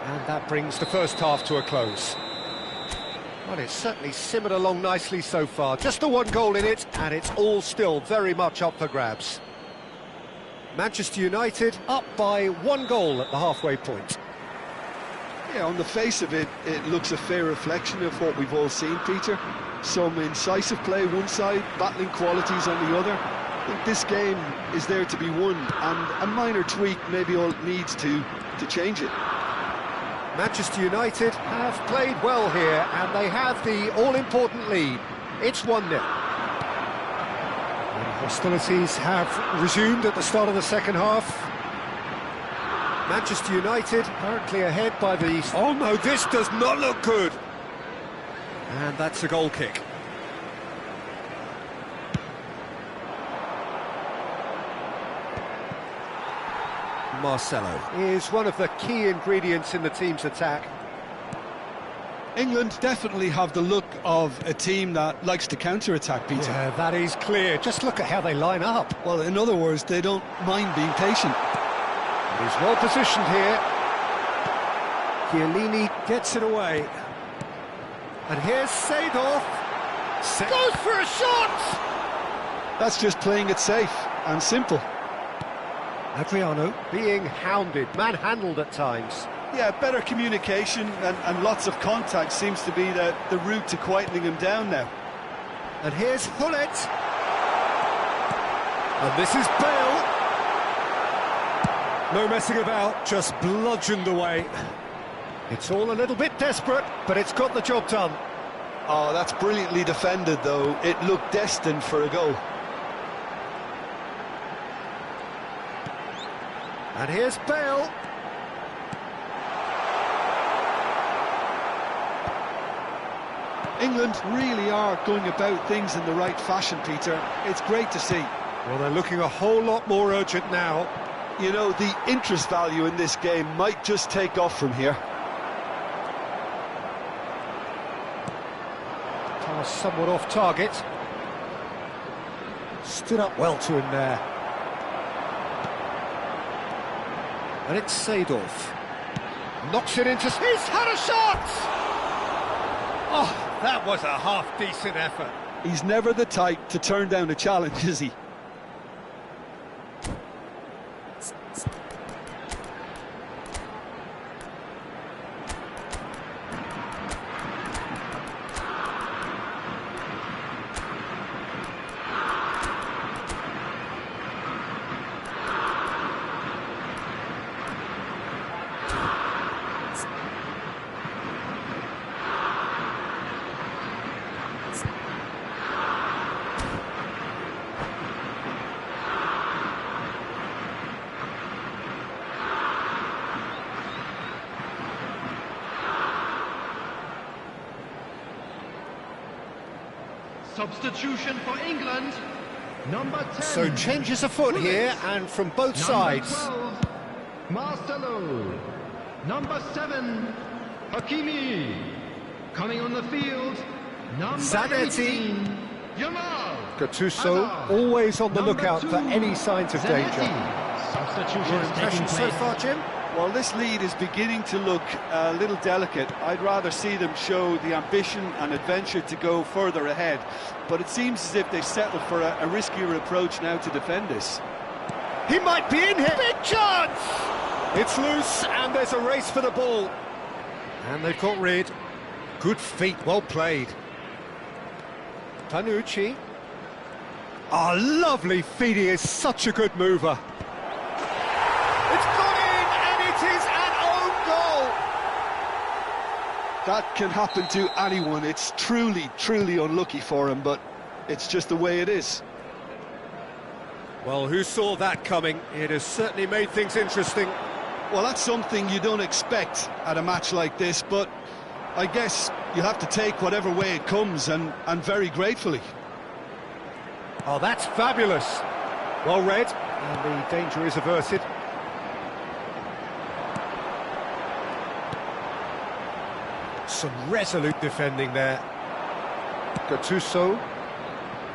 S1: And that brings the first half to a close. Well, it's certainly simmered along nicely so far. Just the one goal in it, and it's all still very much up for grabs. Manchester United up by 1 goal at the halfway point.
S2: Yeah, on the face of it, it looks a fair reflection of what we've all seen, Peter. Some incisive play one side, battling qualities on the other. I think this game is there to be won, and a minor tweak maybe all it needs to change it.
S1: Manchester United have played well here, and they have the all-important lead. It's 1-0. And hostilities have resumed at the start of the second half. Manchester United currently ahead by the... Oh no, this does not look good! And that's a goal kick. Marcelo is one of the key ingredients in the team's attack.
S2: England definitely have the look of a team that likes to counter-attack, Peter.
S1: Yeah, that is clear. Just look at how they line up.
S2: Well, in other words, they don't mind being patient.
S1: He's well positioned here. Chiellini gets it away. And here's Seedorf. Goes for a shot!
S2: That's just playing it safe and simple.
S1: Adriano being hounded, manhandled at times.
S2: Yeah, better communication and lots of contact seems to be the route to quietening him down now.
S1: And here's Hullet. And this is Bale. No messing about, just bludgeoned away. It's all a little bit desperate, but it's got the job done.
S2: Oh, that's brilliantly defended, though. It looked destined for a goal.
S1: And here's Bale.
S2: England really are going about things in the right fashion, Peter. It's great to see.
S1: Well, they're looking a whole lot more urgent now.
S2: You know, the interest value in this game might just take off from here.
S1: Pass somewhat off target. Stood up well to him there. And it's Seedorf. Knocks it into... He's had a shot! Oh, that was a half-decent effort.
S2: He's never the type to turn down a challenge, is he?
S3: Substitution for England, number 10.
S1: So changes afoot here, and from both sides.
S3: Number 12, Marcelo. Number 7, Hakimi. Coming on the field, number
S1: Zanetti.
S3: 18, Yamal.
S1: Gattuso always on the
S3: Number
S1: lookout
S3: 2,
S1: for any signs of danger.
S3: Zanetti.
S1: Your
S4: Substitutions taking
S1: impression so
S4: place.
S1: far, Jim?
S2: Well, this lead is beginning to look a little delicate. I'd rather see them show the ambition and adventure to go further ahead. But it seems as if they've settled for a riskier approach now to defend this.
S1: He might be in here. Big chance! It's loose, and there's a race for the ball. And they've got rid. Good feet, well played. Tanucci. Oh, lovely feet, he is such a good mover. It's gone in, and it
S2: That can happen to anyone. It's truly, truly unlucky for him, but it's just the way it is.
S1: Well, who saw that coming? It has certainly made things interesting.
S2: Well, that's something you don't expect at a match like this, but I guess you have to take whatever way it comes, and very gratefully.
S1: Oh, that's fabulous. Well read, and the danger is averted. Some resolute defending there. Gattuso.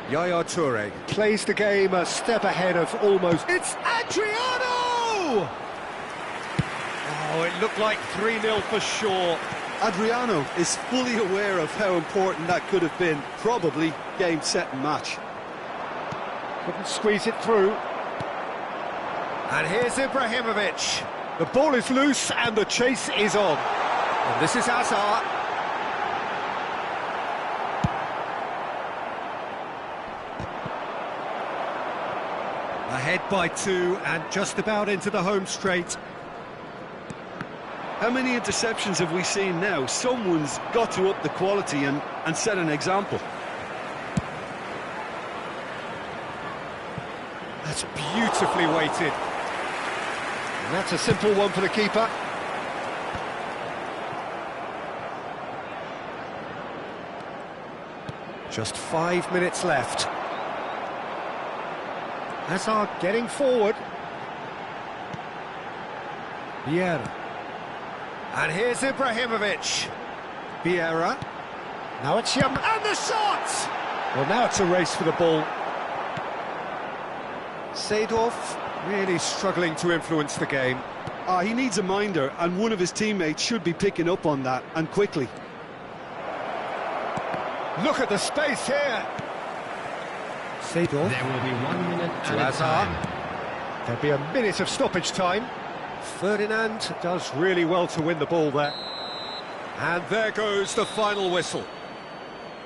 S1: Yaya Toure plays the game a step ahead of almost... It's Adriano! Oh, it looked like 3-0 for sure.
S2: Adriano is fully aware of how important that could have been. Probably game, set and match.
S1: Couldn't squeeze it through. And here's Ibrahimovic. The ball is loose and the chase is on. And this is Hazard. Ahead by 2 and just about into the home straight.
S2: How many interceptions have we seen now? Someone's got to up the quality and set an example.
S1: That's beautifully weighted. And that's a simple one for the keeper. Just 5 minutes left. Hazard getting forward. Vieira. And here's Ibrahimovic. Vieira. Now it's Yam. And the shot! Well, now it's a race for the ball. Seedorf really struggling to influence the game.
S2: He needs a minder, and one of his teammates should be picking up on that, and quickly.
S1: Look at the space here. Seedorf.
S4: There will be 1 minute
S1: To
S4: added time.
S1: Hazard. There'll be a minute of stoppage time. Ferdinand does really well to win the ball there. And there goes the final whistle.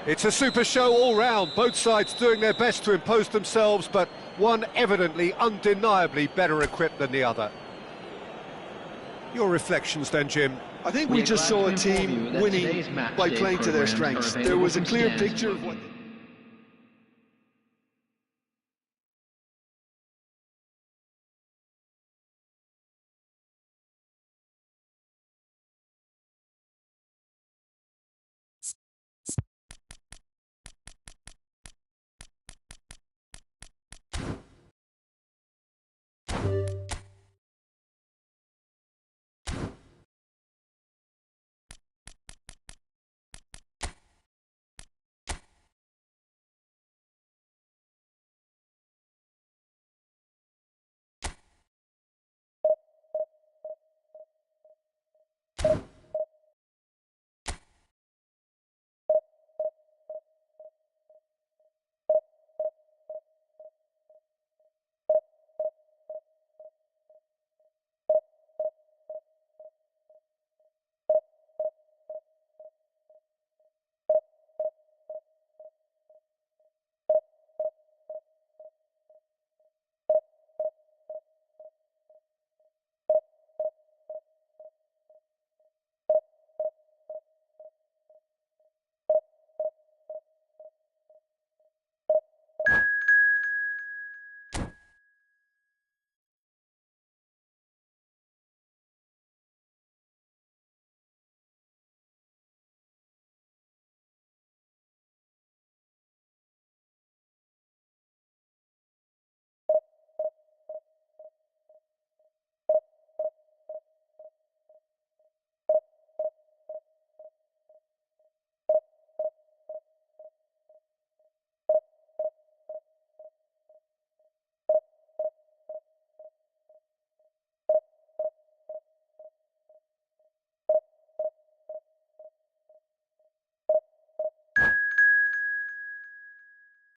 S1: It's a super show all round, both sides doing their best to impose themselves, but one evidently, undeniably better equipped than the other. Your reflections then, Jim?
S2: I think we just saw a team winning by playing to their strengths. There was a clear picture of what...